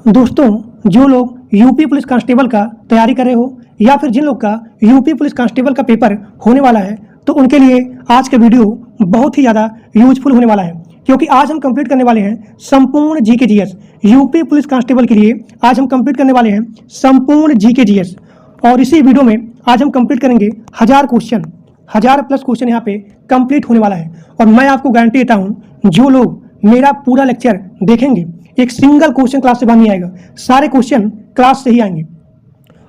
दोस्तों, जो लोग यूपी पुलिस कांस्टेबल का तैयारी कर रहे हो या फिर जिन लोग का यूपी पुलिस कांस्टेबल का पेपर होने वाला है, तो उनके लिए आज का वीडियो बहुत ही ज़्यादा यूजफुल होने वाला है, क्योंकि आज हम कंप्लीट करने वाले हैं संपूर्ण GK GS. UP police constable के लिए आज हम कंप्लीट करने वाले हैं संपूर्ण जीके जीएस। और इसी वीडियो में आज हम कंप्लीट करेंगे 1000 क्वेश्चन, 1000 प्लस क्वेश्चन यहाँ पे कंप्लीट होने वाला है। और मैं आपको गारंटी देता हूँ, जो लोग मेरा पूरा लेक्चर देखेंगे, एक सिंगल क्वेश्चन क्लास से बाहर नहीं आएगा, सारे क्वेश्चन क्लास से ही आएंगे।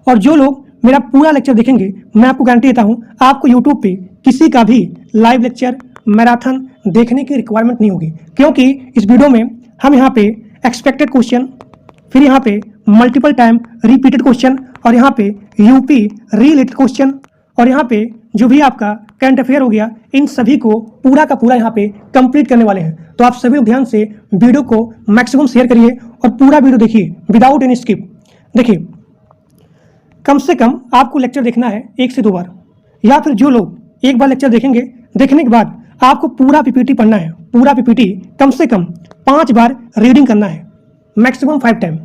और जो लोग मेरा पूरा लेक्चर देखेंगे, मैं आपको गारंटी देता हूं, आपको यूट्यूब पे किसी का भी लाइव लेक्चर मैराथन देखने की रिक्वायरमेंट नहीं होगी, क्योंकि इस वीडियो में हम यहाँ पे एक्सपेक्टेड क्वेश्चन, फिर यहाँ पे मल्टीपल टाइम रिपीटेड क्वेश्चन, और यहाँ पे यूपी रिलेटेड क्वेश्चन, और यहाँ पे जो भी आपका करंट अफेयर हो गया, इन सभी को पूरा का पूरा यहाँ पे कंप्लीट करने वाले हैं। तो आप सभी ध्यान से वीडियो को मैक्सिमम शेयर करिए और पूरा वीडियो देखिए विदाउट एनी स्किप। देखिए, कम से कम आपको लेक्चर देखना है 1 से 2 बार, या फिर जो लोग एक बार लेक्चर देखेंगे, देखने के बाद आपको पूरा पीपीटी पढ़ना है। पूरा पीपीटी कम से कम 5 बार रीडिंग करना है, मैक्सिमम 5 टाइम।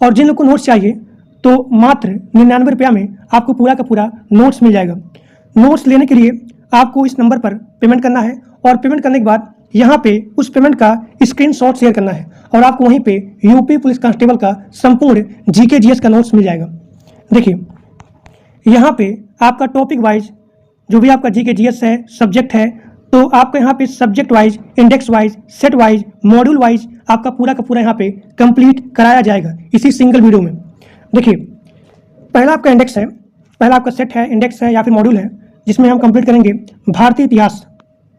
और जिन लोग को नोट्स चाहिए, तो मात्र 99 रुपया में आपको पूरा का पूरा नोट्स मिल जाएगा। नोट्स लेने के लिए आपको इस नंबर पर पेमेंट करना है, और पेमेंट करने के बाद यहाँ पे उस पेमेंट का स्क्रीनशॉट शेयर करना है, और आपको वहीं पे यूपी पुलिस कांस्टेबल का संपूर्ण जीके जीएस का नोट्स मिल जाएगा। देखिए, यहाँ पे आपका टॉपिक वाइज जो भी आपका जीके जीएस है, सब्जेक्ट है, तो आपका यहाँ पे subject wise, index wise, set wise, module wise आपका पूरा का पूरा यहाँ पे कंप्लीट कराया जाएगा इसी सिंगल वीडियो में। देखिए, पहला आपका इंडेक्स है, पहला आपका सेट है, इंडेक्स है या फिर मॉड्यूल है, जिसमें हम कंप्लीट करेंगे भारतीय इतिहास,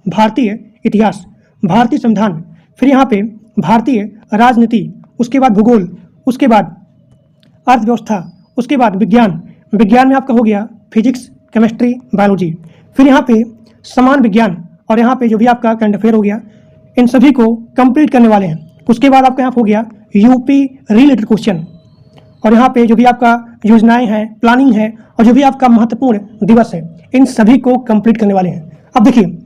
भारतीय इतिहास, भारतीय संविधान, फिर यहाँ पे भारतीय राजनीति, उसके बाद भूगोल, उसके बाद अर्थव्यवस्था, उसके बाद विज्ञान, विज्ञान में आपका हो गया फिजिक्स, केमिस्ट्री, बायोलॉजी, फिर यहाँ पे समान विज्ञान, और यहाँ पे जो भी आपका करंट अफेयर हो गया, इन सभी को कंप्लीट करने वाले हैं। उसके बाद आपका यहाँ हो गया यूपी रिलेटेड क्वेश्चन, और यहाँ पे जो भी आपका योजनाएं हैं, प्लानिंग है, और जो भी आपका महत्वपूर्ण दिवस है, इन सभी को कंप्लीट करने वाले हैं। अब देखिए,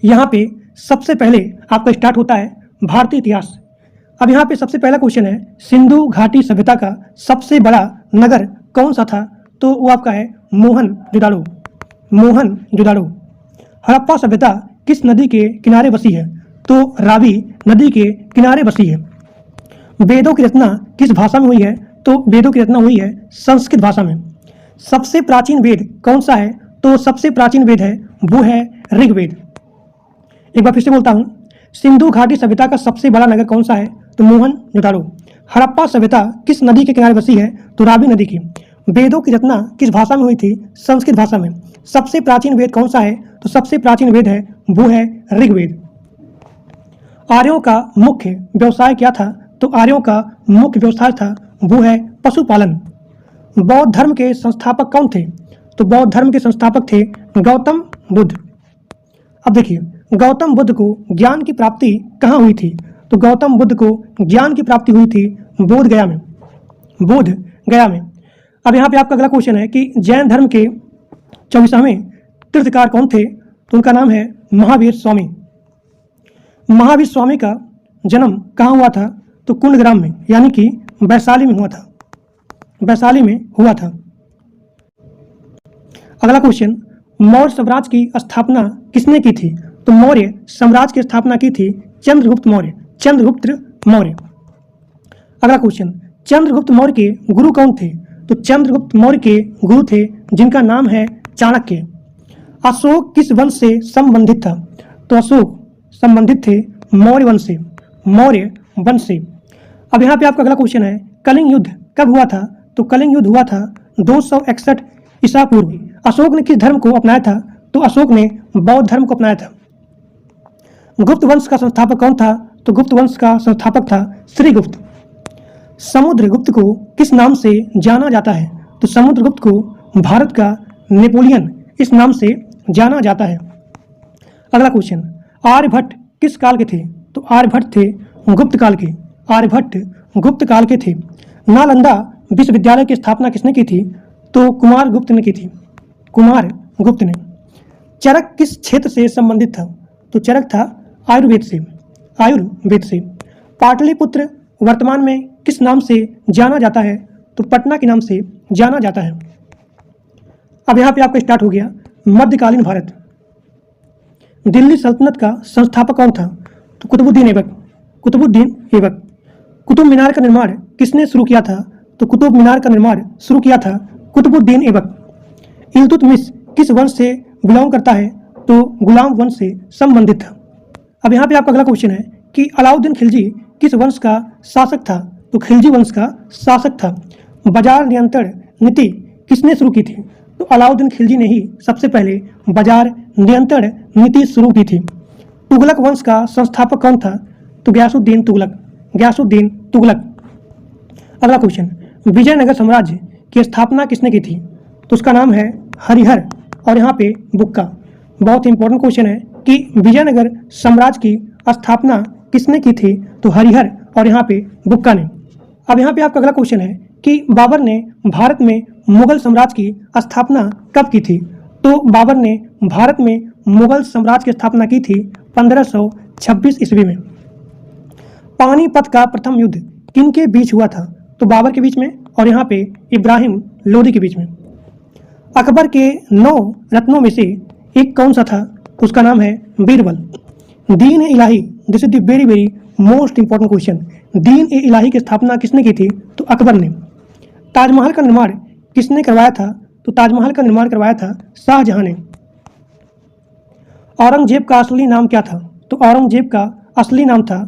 यहाँ पे सबसे पहले आपका स्टार्ट होता है भारतीय इतिहास। अब यहाँ पे सबसे पहला क्वेश्चन है, सिंधु घाटी सभ्यता का सबसे बड़ा नगर कौन सा था? तो वो आपका है मोहनजोदाड़ो, मोहनजोदाड़ो। हड़प्पा सभ्यता किस नदी के किनारे बसी है? तो रावी नदी के किनारे बसी है। वेदों की रचना किस भाषा में हुई है? तो वेदों की रचना हुई है संस्कृत भाषा में। सबसे प्राचीन वेद कौन सा है? तो सबसे प्राचीन वेद है वो है ऋग्वेद। एक बार फिर से बोलता हूँ, सिंधु घाटी सभ्यता का सबसे बड़ा नगर कौन सा है? तो मोहनजोदाड़ो। हड़प्पा सभ्यता किस नदी के किनारे बसी है? तो रावी नदी की। वेदों की रचना किस भाषा में हुई थी? संस्कृत भाषा में। सबसे प्राचीन वेद कौन सा है? तो सबसे प्राचीन वेद है वो है ऋग्वेद। आर्यों का मुख्य व्यवसाय क्या था? तो आर्यों का मुख्य व्यवसाय था वो है पशुपालन। बौद्ध धर्म के संस्थापक कौन थे? तो बौद्ध धर्म के संस्थापक थे गौतम बुद्ध। अब देखिए, गौतम बुद्ध को ज्ञान की प्राप्ति कहाँ हुई थी? तो गौतम बुद्ध को ज्ञान की प्राप्ति हुई थी बोध गया में, बोध गया में। अब यहाँ पे आपका अगला क्वेश्चन है कि जैन धर्म के 24वें तीर्थकार कौन थे? तो उनका नाम है महावीर स्वामी। महावीर स्वामी का जन्म कहाँ हुआ था? तो कुंडग्राम में, यानी कि वैशाली में हुआ था, वैशाली में हुआ था। अगला क्वेश्चन, मौर्य साम्राज्य की स्थापना किसने की थी? तो मौर्य साम्राज्य की स्थापना की थी चंद्रगुप्त मौर्य, चंद्रगुप्त मौर्य। अगला क्वेश्चन, चंद्रगुप्त मौर्य के गुरु कौन थे? तो चंद्रगुप्त मौर्य के गुरु थे जिनका नाम है चाणक्य। अशोक किस वंश से संबंधित था? तो अशोक संबंधित थे मौर्य वंश से, मौर्य वंश से। अब यहाँ पे आपका अगला क्वेश्चन है, कलिंग युद्ध कब हुआ था? तो कलिंग युद्ध हुआ था 261 ईसा पूर्व। अशोक ने किस धर्म को अपनाया था? तो अशोक ने बौद्ध धर्म को अपनाया था। गुप्त वंश का संस्थापक कौन था? तो गुप्त वंश का संस्थापक था श्रीगुप्त। समुद्रगुप्त को किस नाम से जाना जाता है? तो समुद्रगुप्त को भारत का नेपोलियन इस नाम से जाना जाता है। अगला क्वेश्चन, आर्यभट्ट किस काल के थे? तो आर्यभट्ट थे गुप्त काल के, आर्यभट्ट गुप्त काल के थे। नालंदा विश्वविद्यालय की स्थापना किसने की थी? तो कुमार गुप्त ने की थी, कुमार गुप्त ने। चरक किस क्षेत्र से संबंधित था? तो चरक था आयुर्वेद से, आयुर्वेद से। पाटलिपुत्र वर्तमान में किस नाम से जाना जाता है? तो पटना के नाम से जाना जाता है। अब यहाँ पे आपका स्टार्ट हो गया मध्यकालीन भारत। दिल्ली सल्तनत का संस्थापक कौन था? तो कुतुबुद्दीन ऐबक। कुतुबुद्दीन ऐबक। कुतुब मीनार का निर्माण किसने शुरू किया था? तो कुतुब मीनार का निर्माण शुरू किया था कुतुबुद्दीन ऐबक। इल्तुतमिश किस वंश से बिलोंग करता है? तो गुलाम वंश से संबंधित था। अब यहाँ पे आपका अगला क्वेश्चन है कि अलाउद्दीन खिलजी किस वंश का शासक था? तो खिलजी वंश का शासक था। बाजार नियंत्रण नीति किसने शुरू की थी? तो अलाउद्दीन खिलजी ने ही सबसे पहले बाजार नियंत्रण नीति शुरू की थी। तुगलक वंश का संस्थापक कौन था? तो गयासुद्दीन तुगलक। गयासुद्दीन तुगलक। अगला क्वेश्चन, विजयनगर साम्राज्य की स्थापना किसने की थी? तो उसका नाम है हरिहर और यहाँ पे बुक्का। बहुत इंपॉर्टेंट क्वेश्चन है कि विजयनगर साम्राज्य की स्थापना किसने की थी? तो हरिहर और यहाँ पे बुक्का ने। अब यहाँ पे आपका अगला क्वेश्चन है कि बाबर ने भारत में मुगल साम्राज्य की स्थापना कब की थी? तो बाबर ने भारत में मुगल साम्राज्य की स्थापना की थी 1526 ईस्वी में। पानीपत का प्रथम युद्ध किनके बीच हुआ था? तो बाबर के बीच में और यहाँ पे इब्राहिम लोदी के बीच में। अकबर के 9 रत्नों में से एक कौन सा था? उसका नाम है Birbal. Din i Ilahi, this is the very very most important question. Din i इलाही की स्थापना किसने की थी? तो अकबर ने। ताजमहल का निर्माण किसने करवाया था? तो ताजमहल का निर्माण करवाया था शाहजहां ने। औरंगजेब का असली नाम क्या था? तो औरंगजेब का असली नाम था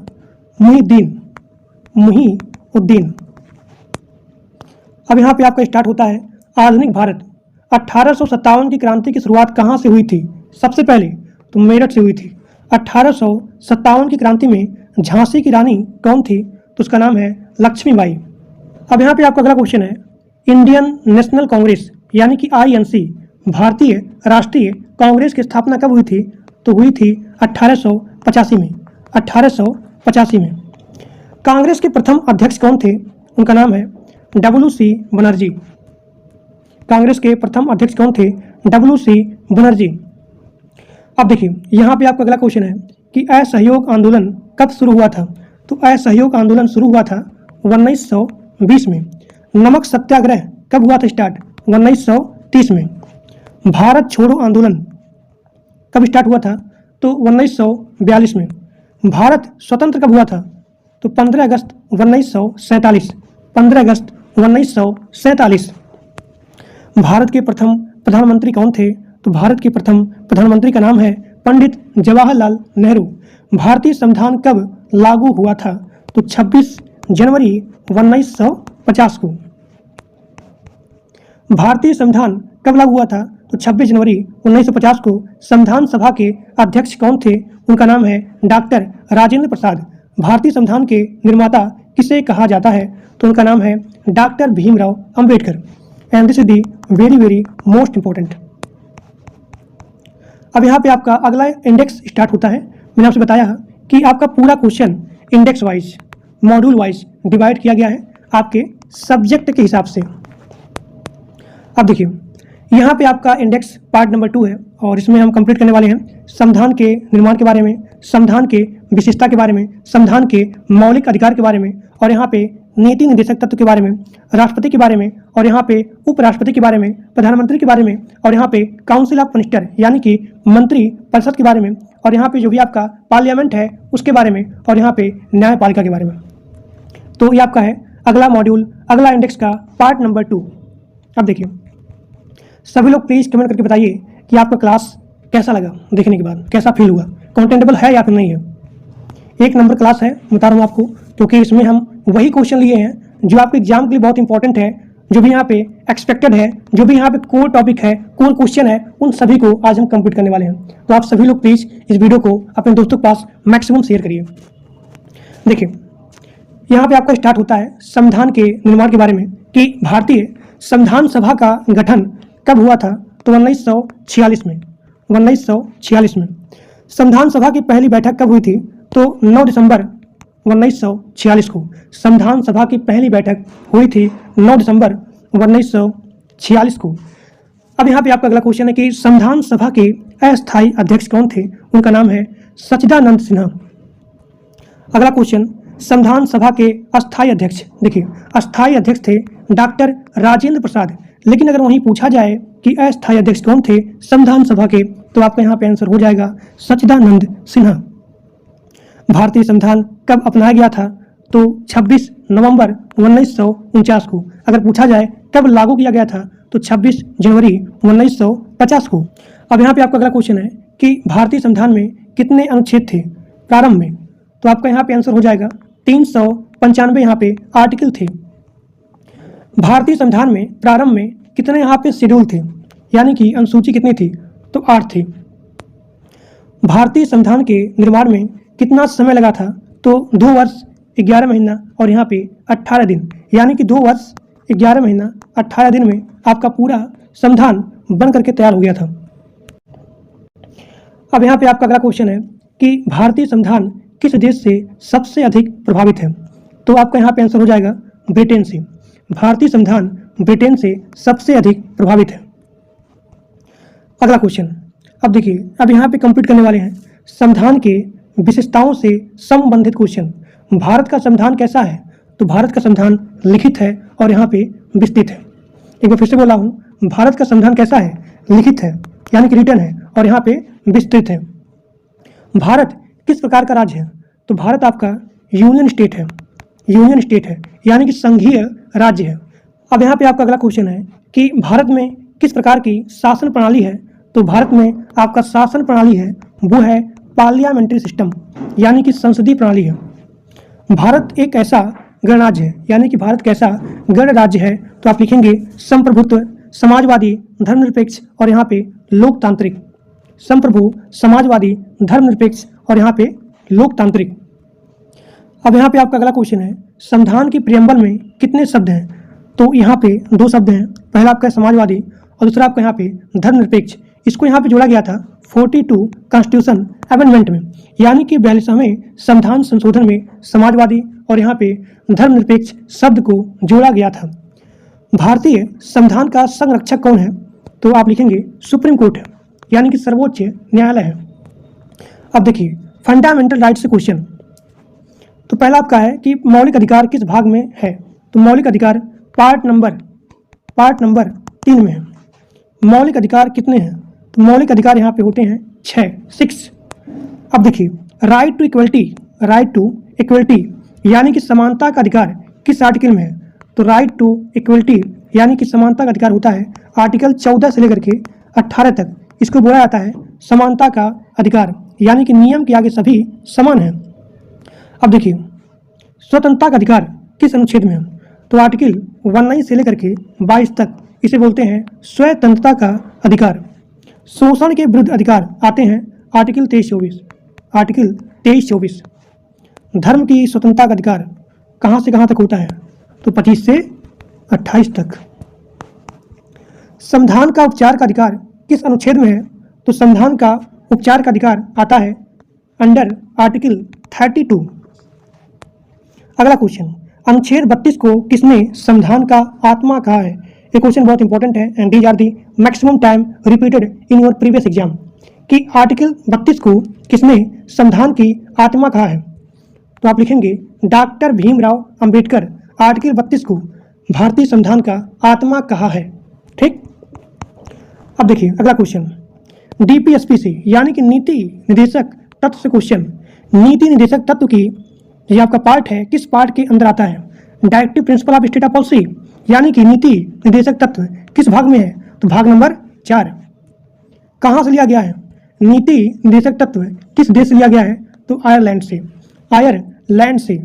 मुहीउद्दीन। मुहीउद्दीन। अब यहाँ पे आपका स्टार्ट होता है आधुनिक भारत। 1857 की क्रांति की शुरुआत कहाँ से हुई थी? सबसे पहले तो मेरठ से हुई थी। 1857 की क्रांति में झांसी की रानी कौन थी? तो उसका नाम है लक्ष्मीबाई। अब यहाँ पे आपका अगला क्वेश्चन है, इंडियन नेशनल कांग्रेस यानी कि INC, भारतीय राष्ट्रीय कांग्रेस की स्थापना कब हुई थी? तो हुई थी 1885 में। 1885 में। कांग्रेस के प्रथम अध्यक्ष कौन थे? उनका नाम है WC बनर्जी। कांग्रेस के प्रथम अध्यक्ष कौन थे? WC बनर्जी। अब देखिए यहाँ पे आपका अगला क्वेश्चन है कि असहयोग आंदोलन कब शुरू हुआ था? तो असहयोग आंदोलन शुरू हुआ था 1920 में। नमक सत्याग्रह कब हुआ था स्टार्ट? 1930 में। भारत छोड़ो आंदोलन कब स्टार्ट हुआ था? तो 1942 में। भारत स्वतंत्र कब हुआ था? तो 15 अगस्त 1947। 15 अगस्त 1947। भारत के प्रथम प्रधानमंत्री कौन थे? तो भारत के प्रथम प्रधानमंत्री का नाम है पंडित जवाहरलाल नेहरू। भारतीय संविधान कब लागू हुआ था? तो 26 जनवरी 1950 को। भारतीय संविधान कब लागू हुआ था? तो 26 जनवरी 1950 को। संविधान सभा के अध्यक्ष कौन थे? उनका नाम है डॉक्टर राजेंद्र प्रसाद। भारतीय संविधान के निर्माता किसे कहा जाता है? तो उनका नाम है doctor Bhimrao Ambedkar. And this is the very very most important. अब यहाँ पे आपका अगला इंडेक्स स्टार्ट होता है। मैंने आपसे बताया कि आपका पूरा question index wise, module wise divide किया गया है आपके सब्जेक्ट के हिसाब से। अब देखिए यहाँ पे आपका इंडेक्स पार्ट नंबर 2 है और इसमें हम कंप्लीट करने वाले हैं संविधान के निर्माण के बारे में, संविधान के विशेषता के बारे में, संविधान के मौलिक अधिकार के बारे में, और यहाँ पे नीति निर्देशक तत्व के बारे में, राष्ट्रपति के बारे में, और यहाँ पे उपराष्ट्रपति के बारे में, प्रधानमंत्री के बारे में, और यहाँ पे काउंसिल ऑफ मिनिस्टर यानी कि मंत्री परिषद के बारे में, और यहाँ पे जो भी आपका पार्लियामेंट है उसके बारे में, और यहाँ पे न्यायपालिका के बारे में। तो ये आपका है अगला मॉड्यूल, अगला इंडेक्स का पार्ट नंबर 2। अब देखिए सभी लोग प्लीज़ कमेंट करके बताइए कि आपका क्लास कैसा लगा, देखने के बाद कैसा फील हुआ, कंटेंटेबल है या फिर नहीं है। 1 नंबर क्लास है, बता रहा हूँ आपको, क्योंकि इसमें हम वही क्वेश्चन लिए हैं जो आपके एग्जाम के लिए बहुत इंपॉर्टेंट है, जो भी यहाँ पे एक्सपेक्टेड है, जो भी यहाँ पे कोर टॉपिक है, कोर क्वेश्चन है, उन सभी को आज हम कंप्लीट करने वाले हैं। तो आप सभी लोग प्लीज़ इस वीडियो को अपने दोस्तों के पास मैक्सिमम शेयर करिए। देखिए यहाँ पे आपका स्टार्ट होता है संविधान के निर्माण के बारे में कि भारतीय संविधान सभा का गठन कब हुआ था? तो 1946 में। 1946 में। संविधान सभा की पहली बैठक कब हुई थी? तो 9 दिसंबर 1946 को। संविधान सभा की पहली बैठक हुई थी 9 दिसंबर 1946 को। अब यहाँ पे आपका अगला क्वेश्चन है कि संविधान सभा के अस्थायी अध्यक्ष कौन थे? उनका नाम है सच्चिदानंद सिन्हा। अगला क्वेश्चन, संविधान सभा के अस्थायी अध्यक्ष, देखिए अस्थायी अध्यक्ष थे डॉक्टर राजेंद्र प्रसाद। लेकिन अगर वहीं पूछा जाए कि अस्थायी अध्यक्ष कौन थे संविधान सभा के, तो आपका यहाँ पे आंसर हो जाएगा सच्चिदानंद सिन्हा। भारतीय संविधान कब अपनाया गया था? तो 26 नवंबर 1949 को। अगर पूछा जाए कब लागू किया गया था, तो 26 जनवरी 1950 को। अब यहाँ पे आपका अगला क्वेश्चन है कि भारतीय संविधान में कितने अनुच्छेद थे प्रारंभ में? तो आपका यहाँ पे आंसर हो जाएगा 395 यहाँ पे आर्टिकल थे। भारतीय संविधान में प्रारंभ में कितने यहाँ पे शेड्यूल थे, यानी कि अनुसूची कितनी थी? तो 8 थी। भारतीय संविधान के निर्माण में कितना समय लगा था? तो 2 वर्ष 11 महीना और यहाँ पे 18 दिन, यानी कि 2 वर्ष 11 महीना 18 दिन में आपका पूरा संविधान बन करके तैयार हो गया था। अब यहाँ पे आपका अगला क्वेश्चन है कि भारतीय संविधान किस देश से सबसे अधिक प्रभावित है? तो आपका यहाँ पे आंसर हो जाएगा ब्रिटेन से। भारतीय संविधान ब्रिटेन से सबसे अधिक प्रभावित है। अगला क्वेश्चन, अब देखिए अब यहाँ पे कंप्लीट करने वाले हैं संविधान के विशेषताओं से संबंधित क्वेश्चन। भारत का संविधान कैसा है? तो भारत का संविधान लिखित है और यहाँ पे विस्तृत है। एक बार फिर से बोला हूँ, भारत का संविधान कैसा है? लिखित है, यानी कि रिटन है, और यहाँ पे विस्तृत है। भारत किस प्रकार का राज्य है? तो भारत आपका यूनियन स्टेट है, यूनियन स्टेट है, यानी कि संघीय राज्य है। अब यहाँ पे आपका अगला क्वेश्चन है कि भारत में किस प्रकार की शासन प्रणाली है? तो भारत में आपका शासन प्रणाली है वो है पार्लियामेंट्री सिस्टम, यानी कि संसदीय प्रणाली है। भारत एक ऐसा गणराज्य है, यानी कि भारत कैसा गणराज्य है? तो आप लिखेंगे संप्रभुत्व, समाजवादी, धर्मनिरपेक्ष और यहाँ पे लोकतांत्रिक। संप्रभु, समाजवादी, धर्मनिरपेक्ष और यहाँ पे लोकतांत्रिक। अब यहाँ पे आपका अगला क्वेश्चन है संविधान की प्रियम्बल में कितने शब्द हैं? तो यहाँ पे 2 शब्द हैं। पहला आपका समाजवादी और दूसरा आपका यहाँ पे धर्मनिरपेक्ष। इसको यहाँ पे जोड़ा गया था 42 कॉन्स्टिट्यूशन अमेंडमेंट में, यानी कि 42वें संविधान संशोधन में समाजवादी और यहाँ पे धर्मनिरपेक्ष शब्द को जोड़ा गया था। भारतीय संविधान का संरक्षक कौन है? तो आप लिखेंगे सुप्रीम कोर्ट है, यानी कि सर्वोच्च न्यायालय है। अब देखिए फंडामेंटल राइट से क्वेश्चन। तो पहला आपका है कि मौलिक अधिकार किस भाग में है? तो मौलिक अधिकार पार्ट नंबर 3 में है। मौलिक अधिकार कितने हैं? तो मौलिक अधिकार यहाँ पे होते हैं 6। अब देखिए राइट टू इक्वलिटी, यानी कि समानता का अधिकार किस आर्टिकल में है? तो राइट टू इक्वलिटी यानी कि समानता का अधिकार होता है आर्टिकल 14 से लेकर के 18 तक। इसको बोला जाता है समानता का अधिकार, यानी कि नियम के आगे सभी समान हैं। अब देखिए स्वतंत्रता का अधिकार किस अनुच्छेद में है? तो आर्टिकल 19 से लेकर के 22 तक इसे बोलते हैं स्वतंत्रता का अधिकार। शोषण के विरुद्ध अधिकार आते हैं आर्टिकल 23-24। धर्म की स्वतंत्रता का अधिकार कहाँ से कहाँ तक होता है? तो 25 से 28 तक। संविधान का उपचार का अधिकार किस अनुच्छेद में है? तो संविधान का उपचार का अधिकार आता है अंडर आर्टिकल 32। अगला क्वेश्चन, अनुच्छेद 32 को किसने संविधान का आत्मा कहा है? ये क्वेश्चन बहुत इंपॉर्टेंट है and these are the maximum time repeated in your previous exam कि आर्टिकल 32 को किसने संविधान की आत्मा कहा है? तो आप लिखेंगे डॉक्टर भीमराव अंबेडकर आर्टिकल 32 को भारतीय संविधान का आत्मा कहा है। ठीक, अब देखिए अगला क्वेश्चन, डीपीएसपी से यानी कि नीति निदेशक तत्व से क्वेश्चन। नीति निदेशक तत्व की ये आपका पार्ट है, किस पार्ट के अंदर आता है? Directive principle of state of policy, यानी कि नीति निदेशक तत्व किस भाग में है? तो भाग नंबर 4। कहाँ से लिया गया है? नीति निदेशक तत्व किस देश से लिया गया है? तो आयरलैंड से। आयरलैंड से।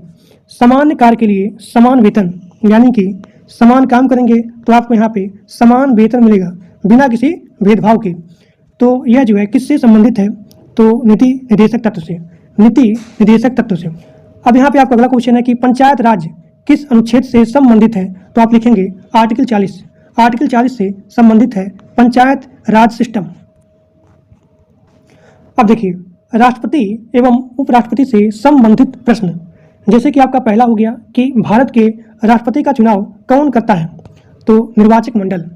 समान कार्य के लिए समान वेतन, यानी कि समान काम करेंगे तो आपको यहाँ पे समान वेतन मिलेगा बिना किसी भेदभाव के। तो यह जो है किससे संबंधित है? तो नीति निदेशक तत्व से। नीति निदेशक तत्व से। अब यहाँ पे आपका अगला क्वेश्चन है कि पंचायत राज किस अनुच्छेद से संबंधित है? तो आप लिखेंगे आर्टिकल 40। आर्टिकल 40 से संबंधित है पंचायत राज सिस्टम। अब देखिए राष्ट्रपति एवं उपराष्ट्रपति से संबंधित प्रश्न, जैसे कि आपका पहला हो गया कि भारत के राष्ट्रपति का चुनाव कौन करता है? तो निर्वाचक मंडल।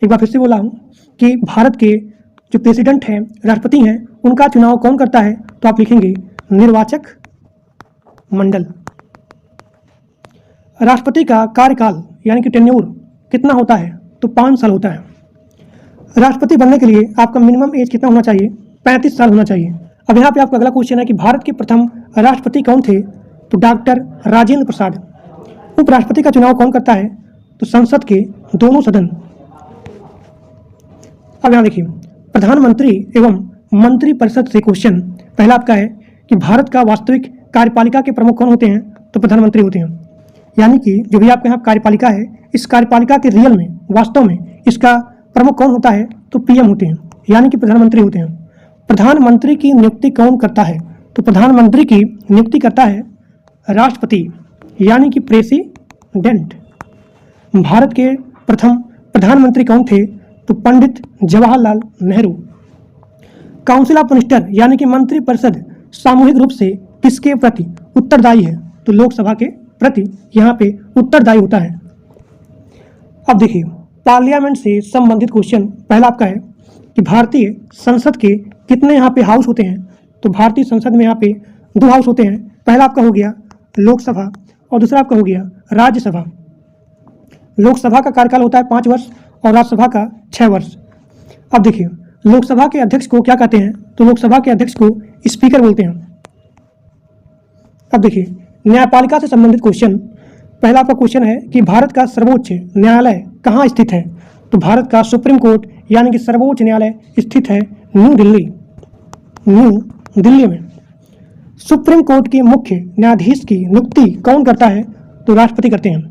एक बार फिर से बोला हूँ कि भारत के जो प्रेसिडेंट हैं, राष्ट्रपति हैं, उनका चुनाव कौन करता है? तो आप लिखेंगे निर्वाचक मंडल। राष्ट्रपति का कार्यकाल यानी कि टेन्योर कितना होता है? तो 5 साल होता है। राष्ट्रपति बनने के लिए आपका मिनिमम एज कितना होना चाहिए? 35 साल होना चाहिए। अब यहाँ पे आपका अगला क्वेश्चन है कि भारत के प्रथम राष्ट्रपति कौन थे? तो डॉक्टर राजेंद्र प्रसाद। उपराष्ट्रपति का चुनाव कौन करता है? तो संसद के दोनों सदन। अब यहाँ देखिए, प्रधानमंत्री एवं मंत्रिपरिषद से क्वेश्चन पहला आपका है कि भारत का वास्तविक कार्यपालिका के प्रमुख कौन होते हैं? तो प्रधानमंत्री होते हैं। यानी कि जो भी आपके यहाँ कार्यपालिका है, इस कार्यपालिका के रियल में, वास्तव में इसका प्रमुख कौन होता है? तो पीएम होते हैं, यानी कि प्रधानमंत्री होते हैं। प्रधानमंत्री की नियुक्ति कौन करता है? तो प्रधानमंत्री की नियुक्ति करता है राष्ट्रपति, यानी कि प्रेसिडेंट। भारत के प्रथम प्रधानमंत्री कौन थे? तो Pandit Jawaharlal Nehru. Council of minister यानी कि मंत्रिपरिषद सामूहिक रूप से किसके प्रति उत्तरदायी है? तो लोकसभा के प्रति यहाँ पे उत्तरदायी होता है। अब देखिए, पार्लियामेंट से संबंधित क्वेश्चन पहला आपका है कि भारतीय संसद के कितने यहाँ पे हाउस होते हैं? तो भारतीय संसद में यहाँ पे 2 हाउस होते हैं। पहला आपका हो गया लोकसभा और दूसरा आपका हो गया राज्यसभा। लोकसभा का कार्यकाल होता है 5 वर्ष और राज्यसभा का 6 वर्ष। अब देखिए, लोकसभा के अध्यक्ष को क्या कहते हैं? तो लोकसभा के अध्यक्ष को स्पीकर बोलते हैं। अब देखिए, न्यायपालिका से संबंधित क्वेश्चन पहला आपका क्वेश्चन है कि भारत का सर्वोच्च न्यायालय कहाँ स्थित है? तो भारत का सुप्रीम कोर्ट यानी कि सर्वोच्च न्यायालय स्थित है न्यू दिल्ली में। सुप्रीम कोर्ट के मुख्य न्यायाधीश की नियुक्ति कौन करता है? तो राष्ट्रपति करते हैं।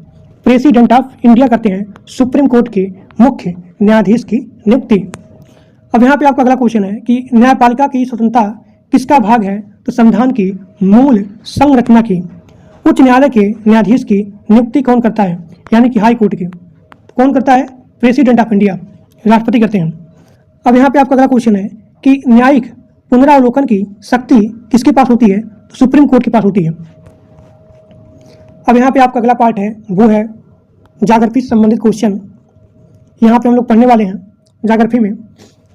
प्रेसिडेंट ऑफ इंडिया करते हैं सुप्रीम कोर्ट के मुख्य न्यायाधीश की नियुक्ति। अब यहाँ पे आपका अगला क्वेश्चन है कि न्यायपालिका की स्वतंत्रता किसका भाग है? तो संविधान की मूल संरचना की। उच्च न्यायालय के न्यायाधीश की नियुक्ति कौन करता है? यानी कि हाई कोर्ट की। कौन करता है? प्रेसिडेंट ऑफ इंडिया, राष्ट्रपति करते हैं। अब यहाँ पे आपका अगला क्वेश्चन है कि न्यायिक पुनरावलोकन की शक्ति किसके पास होती है? तो सुप्रीम कोर्ट के पास होती है। अब यहाँ पे आपका अगला पार्ट है वो है ज्योग्राफी से संबंधित क्वेश्चन। यहाँ पे हम लोग पढ़ने वाले हैं ज्योग्राफी में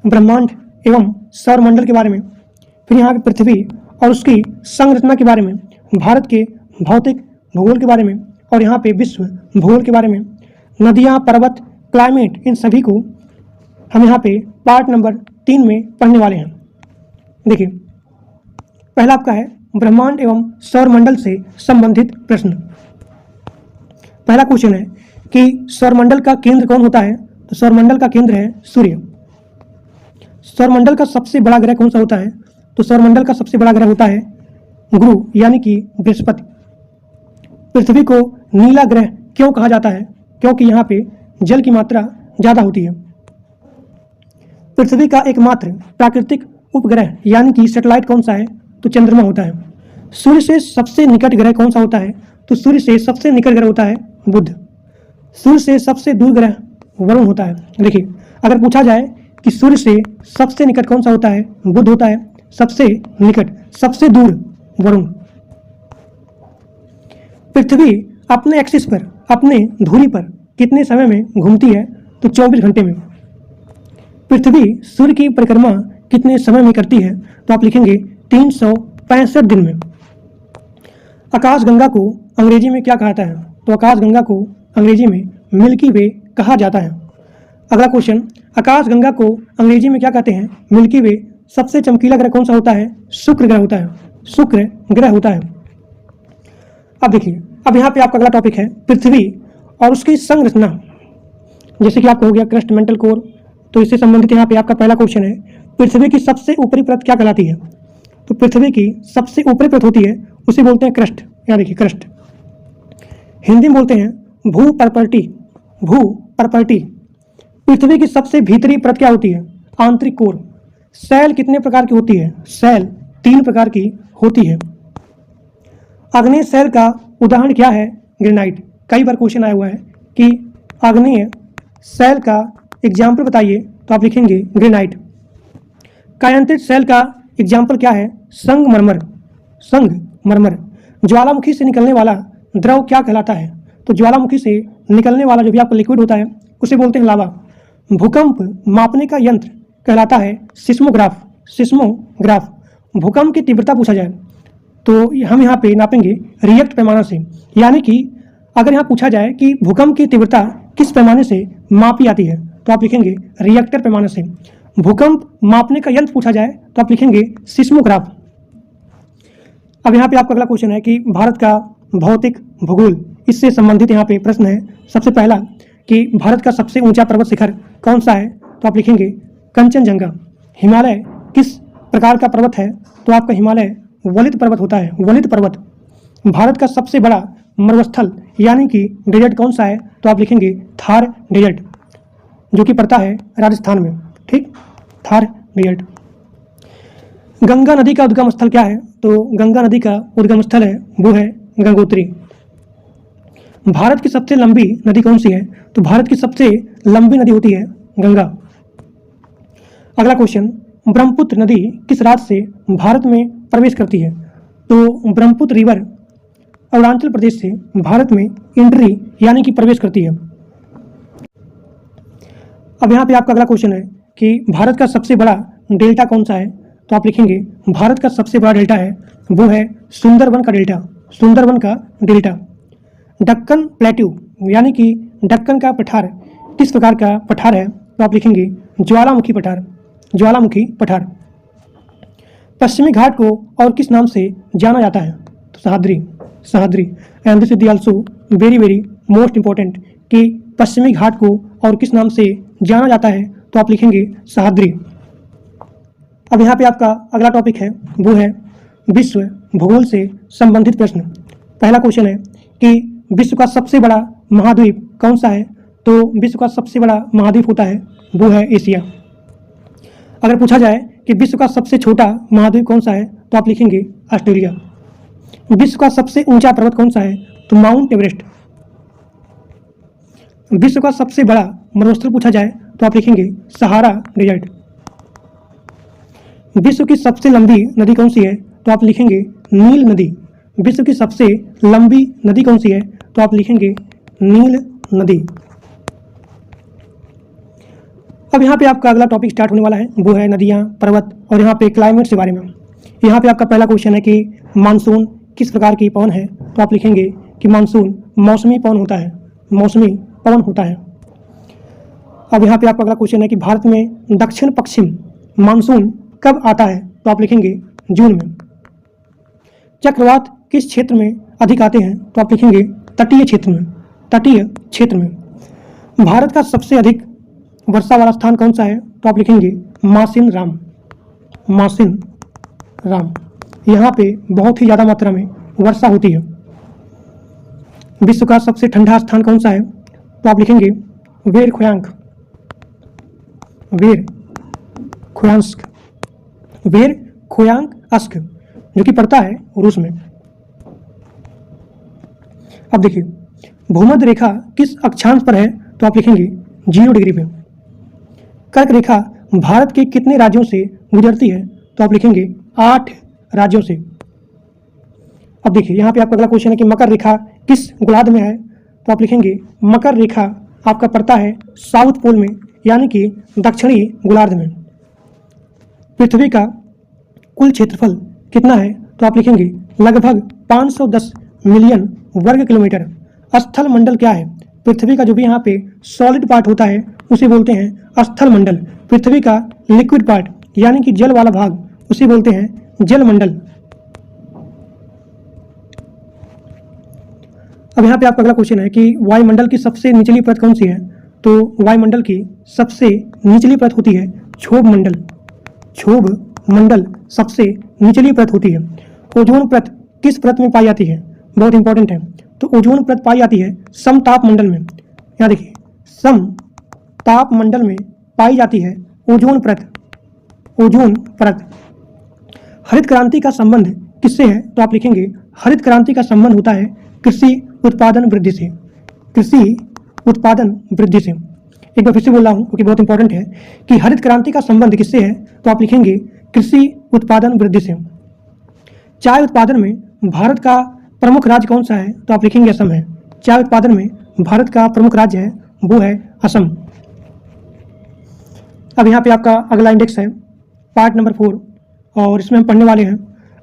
ब्रह्मांड एवं सौरमंडल के बारे में, फिर यहाँ पे पृथ्वी और उसकी संरचना के बारे में, भारत के भौतिक भूगोल के बारे में और यहाँ पे विश्व भूगोल के बारे में, नदियाँ, पर्वत, क्लाइमेट, इन सभी को हम यहाँ पे पार्ट नंबर 3 में पढ़ने वाले हैं। देखिए, पहला आपका है ब्रह्मांड एवं सौरमंडल से संबंधित प्रश्न। पहला क्वेश्चन है कि सौरमंडल का केंद्र कौन होता है? तो सौरमंडल का केंद्र है सूर्य। सौरमंडल का सबसे बड़ा ग्रह कौन सा होता है? तो सौरमंडल का सबसे बड़ा ग्रह होता है गुरु यानी कि बृहस्पति। पृथ्वी को नीला ग्रह क्यों कहा जाता है? क्योंकि यहाँ पे जल की मात्रा ज़्यादा होती है। पृथ्वी का एकमात्र प्राकृतिक उपग्रह यानी कि सैटेलाइट कौन सा है? तो चंद्रमा होता है। सूर्य से सबसे निकट ग्रह कौन सा होता है? तो सूर्य से सबसे निकट ग्रह होता है बुध। सूर्य से सबसे दूर ग्रह वरुण होता है। देखिए, अगर पूछा जाए कि सूर्य से सबसे निकट कौन सा होता है? बुध होता है। सबसे निकट, सबसे दूर वरुण। पृथ्वी अपने एक्सिस पर, अपने धुरी पर कितने समय में घूमती है? तो 24 घंटे में। पृथ्वी सूर्य की परिक्रमा कितने समय में करती है? तो आप लिखेंगे 365 दिन में। आकाशगंगा को अंग्रेजी में क्या कहता है? तो आकाशगंगा को अंग्रेजी में मिल्की वे कहा जाता है। अगला क्वेश्चन, आकाशगंगा को अंग्रेजी में क्या कहते हैं? मिल्की वे। सबसे चमकीला ग्रह कौन सा होता है? शुक्र ग्रह होता है। शुक्र ग्रह होता है। अब देखिए, अब यहाँ पे आपका अगला टॉपिक है पृथ्वी और उसकी संरचना। जैसे कि आपको हो गया क्रस्ट, मेंटल कोर, तो इससे संबंधित यहाँ पे आपका पहला क्वेश्चन है पृथ्वी की सबसे ऊपरी परत क्या कहलाती है? तो पृथ्वी की सबसे ऊपरी परत होती है उसे बोलते हैं क्रस्ट। यहाँ देखिए क्रस्ट, हिंदी में बोलते हैं भूपर्पल्टी। भूपर्पल्टी। पृथ्वी की सबसे भीतरी परत क्या होती है? आंतरिक कोर। सेल कितने प्रकार की होती है? सेल 3 प्रकार की होती है। आग्नेय सेल का उदाहरण क्या है? ग्रेनाइट। कई बार क्वेश्चन आया हुआ है कि आग्नेय सेल का एग्जाम्पल बताइए, तो आप लिखेंगे ग्रेनाइट। कायांतरित सेल का एग्जाम्पल क्या है? संगमरमर। संगमरमर। ज्वालामुखी से निकलने वाला द्रव क्या कहलाता है? तो ज्वालामुखी से निकलने वाला जो भी आपका लिक्विड होता है उसे बोलते हैं लावा। भूकंप मापने का यंत्र कहलाता है सिस्मोग्राफ। सिस्मोग्राफ। भूकंप की तीव्रता पूछा जाए तो हम यहाँ पे नापेंगे रिएक्ट पैमाना से, यानी कि अगर यहाँ पूछा जाए कि भूकंप की तीव्रता किस पैमाने से मापी जाती है तो आप लिखेंगे रिएक्टर पैमाने से। भूकंप मापने का यंत्र पूछा जाए तो आप लिखेंगे सिस्मोग्राफ। अब यहाँ पे आपका अगला क्वेश्चन है कि भारत का भौतिक भूगोल, इससे संबंधित यहाँ पे प्रश्न है। सबसे पहला कि भारत का सबसे ऊंचा पर्वत शिखर कौन सा है तो आप लिखेंगे कंचनजंगा। हिमालय किस प्रकार का पर्वत है तो आपका हिमालय वलित पर्वत होता है, वलित पर्वत। भारत का सबसे बड़ा मरुस्थल यानी कि डेजर्ट कौन सा है तो आप लिखेंगे थार डेजर्ट, जो कि पड़ता है राजस्थान में। ठीक, थार डेजर्ट। गंगा नदी का उद्गम स्थल क्या है तो गंगा नदी का उद्गम स्थल है वो है गंगोत्री। भारत की सबसे लंबी नदी कौन सी है तो भारत की सबसे लंबी नदी होती है गंगा। अगला क्वेश्चन, ब्रह्मपुत्र नदी किस राज्य से भारत में प्रवेश करती है तो ब्रह्मपुत्र रिवर अरुणाचल प्रदेश से भारत में एंट्री यानी कि प्रवेश करती है। अब यहाँ पे आपका अगला क्वेश्चन है कि भारत का सबसे बड़ा डेल्टा कौन सा है तो आप लिखेंगे भारत का सबसे बड़ा डेल्टा है वो है सुंदरबन का डेल्टा, सुंदरबन का डेल्टा। दक्कन प्लेट्यू यानी कि दक्कन का पठार किस प्रकार का पठार है तो आप लिखेंगे ज्वालामुखी पठार, ज्वालामुखी पठार। पश्चिमी घाट को और किस नाम से जाना जाता है तो Sahyadri, Sahyadri. And this is also very very most important कि पश्चिमी घाट को और किस नाम से जाना जाता है तो आप लिखेंगे सह्याद्री। अब यहाँ पे आपका अगला टॉपिक है वो है विश्व भूगोल से संबंधित प्रश्न। पहला क्वेश्चन है कि विश्व का सबसे बड़ा महाद्वीप कौन सा है तो विश्व का सबसे बड़ा महाद्वीप होता है वो है एशिया। अगर पूछा जाए कि विश्व का सबसे छोटा महाद्वीप कौन सा है तो आप लिखेंगे ऑस्ट्रेलिया। विश्व का सबसे ऊंचा पर्वत कौन सा है तो माउंट एवरेस्ट। विश्व का सबसे बड़ा मरुस्थल पूछा जाए तो आप लिखेंगे सहारा डेजर्ट। विश्व की सबसे लंबी नदी कौन सी है तो आप लिखेंगे नील नदी। विश्व की सबसे लंबी नदी कौन सी है तो आप लिखेंगे नील नदी। अब यहाँ पे आपका अगला टॉपिक स्टार्ट होने वाला है वो है नदियाँ, पर्वत और यहाँ पे क्लाइमेट के बारे में। यहाँ पे आपका पहला क्वेश्चन है कि मानसून किस प्रकार की पवन है तो आप लिखेंगे कि मानसून मौसमी पवन होता है, मौसमी पवन होता है। अब यहाँ पे आपका अगला क्वेश्चन है कि भारत में दक्षिण पश्चिम मानसून कब आता है तो आप लिखेंगे जून में। चक्रवात किस क्षेत्र में अधिक आते हैं तो आप लिखेंगे तटीय क्षेत्र में, तटीय क्षेत्र में। भारत का सबसे अधिक वर्षा वाला स्थान कौन सा है तो आप लिखेंगे मासिन राम, मासिन राम। यहाँ पे बहुत ही ज़्यादा मात्रा में वर्षा होती है। विश्व का सबसे ठंडा स्थान कौन सा है तो आप लिखेंगे वेर खोयांक, वेर खोयांस्क, वेर खोयांस्क, जो कि पड़ता है रूस में। अब देखिए भूमध्य रेखा किस अक्षांश पर है तो आप लिखेंगे 0 डिग्री पे। कर्क रेखा भारत के कितने राज्यों से गुजरती है तो आप लिखेंगे 8 राज्यों से। अब देखिए यहाँ पे आपका अगला क्वेश्चन है कि मकर रेखा किस गोलार्ध में है तो आप लिखेंगे मकर रेखा आपका पड़ता है साउथ पोल में यानी कि दक्षिणी गोलार्ध में। पृथ्वी का कुल क्षेत्रफल कितना है तो आप लिखेंगे लगभग 510 मिलियन वर्ग किलोमीटर। स्थल मंडल क्या है? पृथ्वी का जो भी यहाँ पे सॉलिड पार्ट होता है उसे बोलते हैं स्थल मंडल। पृथ्वी का लिक्विड पार्ट यानी कि जल वाला भाग उसे बोलते हैं जल मंडल। अब यहाँ पे आपका अगला क्वेश्चन है कि वायुमंडल की सबसे निचली परत कौन सी है तो वायुमंडल की सबसे निचली परत होती है क्षोभ मंडल। क्षोभ मंडल सबसे निचली परत होती है। ओजोन परत किस परत में पाई जाती है? बहुत इंपॉर्टेंट है। तो ओजोन परत पाई जाती है समताप मंडल में। यहाँ देखिए समताप मंडल में पाई जाती है ओजोन परत, ओजोन परत। हरित क्रांति का संबंध किससे है तो आप लिखेंगे हरित क्रांति का संबंध होता है कृषि उत्पादन वृद्धि से, कृषि उत्पादन वृद्धि से। एक बार फिर से बोल रहा हूँ क्योंकि बहुत इंपॉर्टेंट है कि हरित क्रांति का संबंध किससे है तो आप लिखेंगे कृषि उत्पादन वृद्धि से। चाय उत्पादन में भारत का प्रमुख राज्य कौन सा है तो आप लिखेंगे असम है। चाय उत्पादन में भारत का प्रमुख राज्य है वो है असम। अब यहाँ पे आपका अगला इंडेक्स है पार्ट नंबर 4 और इसमें हम पढ़ने वाले हैं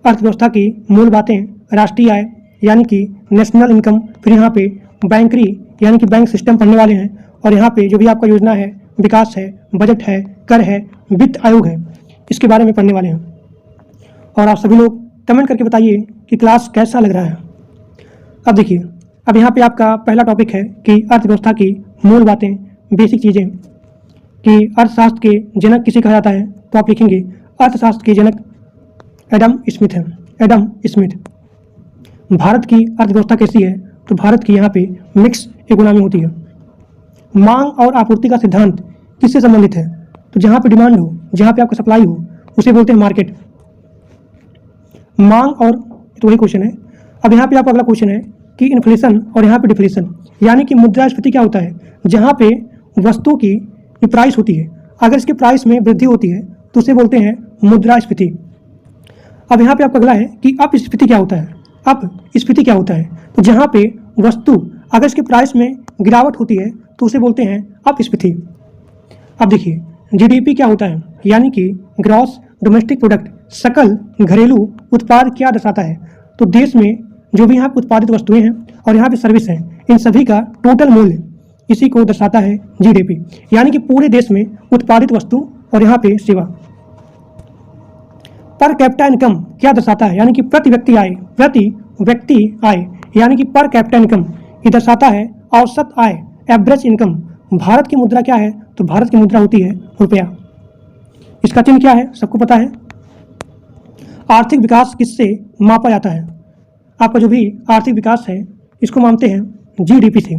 अर्थव्यवस्था की मूल बातें, राष्ट्रीय आय यानी कि नेशनल इनकम, फिर यहाँ पे बैंकरी यानी कि बैंक सिस्टम पढ़ने वाले हैं, और यहाँ पे जो भी आपका योजना है, विकास है, बजट है, कर है, वित्त आयोग है, इसके बारे में पढ़ने वाले हैं। और आप सभी लोग कमेंट करके बताइए कि क्लास कैसा लग रहा है। अब देखिए, अब यहाँ पे आपका पहला टॉपिक है कि अर्थव्यवस्था की मूल बातें, बेसिक चीज़ें, कि अर्थशास्त्र के जनक किसे कहा जाता है, तो आप लिखेंगे अर्थशास्त्र के जनक एडम स्मिथ है। Adam Smith. भारत की अर्थव्यवस्था कैसी है, तो भारत की यहाँ पे मिक्स इकोनॉमी होती है। मांग और आपूर्ति का सिद्धांत किससे संबंधित है, तो जहाँ पे डिमांड हो, जहाँ पे आपका सप्लाई हो, उसे बोलते हैं मार्केट। मांग और, तो वही क्वेश्चन है। अब यहाँ पे आपका अगला क्वेश्चन है कि इन्फ्लेशन और यहाँ पे डिफ्लेशन, यानी कि मुद्रास्फीति क्या होता है, जहाँ पे वस्तु की जो प्राइस होती है, अगर इसके प्राइस में वृद्धि होती है तो उसे बोलते हैं मुद्रास्फीति। अब यहाँ पे आपका अगला है कि अपस्फीति क्या होता है। अपस्फीति क्या होता है, तो जहाँ पे वस्तु अगर इसके प्राइस में गिरावट होती है तो उसे बोलते हैं अपस्फीति। अब देखिए, जीडीपी क्या होता है, यानी कि ग्रॉस डोमेस्टिक प्रोडक्ट, सकल घरेलू उत्पाद क्या दर्शाता है, तो देश में जो भी यहाँ पे उत्पादित वस्तुएं हैं और यहाँ पे सर्विस हैं, इन सभी का टोटल मूल्य, इसी को दर्शाता है जीडीपी, यानी कि पूरे देश में उत्पादित वस्तु और यहाँ पे सेवा। पर कैपिटा इनकम क्या दर्शाता है, यानी कि प्रति व्यक्ति आय, प्रति व्यक्ति आय, यानी कि पर कैपिटा इनकम, ये दर्शाता है औसत आय, एवरेज इनकम। भारत की मुद्रा क्या है, तो भारत की मुद्रा होती है रुपया। इसका चिन्ह क्या है, सबको पता है। आर्थिक विकास किससे मापा जाता है, आपका जो भी आर्थिक विकास है इसको मानते हैं जीडीपी से,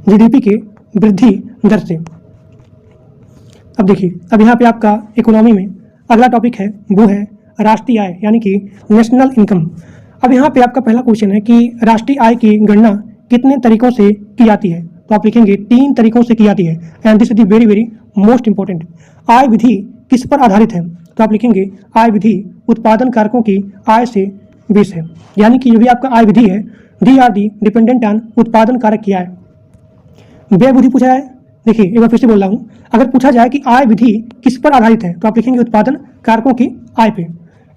जीडीपी के वृद्धि दर से। अब देखिए, अब यहाँ पे आपका इकोनॉमी में अगला टॉपिक है, वो है राष्ट्रीय आय, यानी कि नेशनल इनकम। अब यहाँ पे आपका पहला क्वेश्चन है कि राष्ट्रीय आय की गणना कितने तरीकों से की जाती है, तो आप लिखेंगे 3 तरीकों से की जाती है, and this is the very very most important. आय विधि किस पर आधारित है, तो आप लिखेंगे आय विधि उत्पादन कारकों की आय से बेस है, यानी कि जो भी आपका आय विधि है, दी आर दी डिपेंडेंट ऑन उत्पादन कारक की आय। व्यय विधि पूछा जाए, देखिए एक बार फिर से बोल रहा हूँ, अगर पूछा जाए कि आय विधि किस पर आधारित है, तो आप लिखेंगे उत्पादन कारकों की आय पे,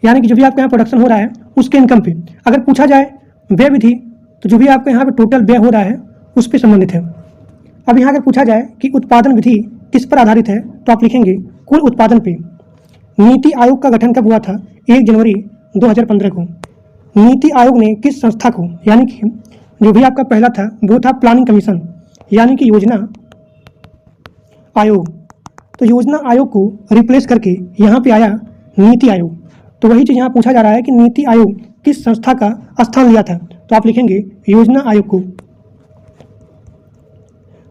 यानी कि जो भी आपके यहाँ प्रोडक्शन हो रहा है उसके इनकम पे। अगर पूछा जाए व्यय विधि, तो जो भी आपके यहाँ पे टोटल व्यय हो रहा है उस पर संबंधित है। अब यहाँ अगर पूछा जाए कि उत्पादन विधि किस पर आधारित है, तो आप लिखेंगे कुल उत्पादन पे। नीति आयोग का गठन कब हुआ था, 1 जनवरी 2015 को। नीति आयोग ने किस संस्था को, यानी कि जो भी आपका पहला था वो था प्लानिंग कमीशन, यानी कि योजना आयोग, तो योजना आयोग को रिप्लेस करके यहाँ पे आया नीति आयोग। तो वही चीज़ यहाँ पूछा जा रहा है कि नीति आयोग किस संस्था का स्थान लिया था, तो आप लिखेंगे योजना आयोग को।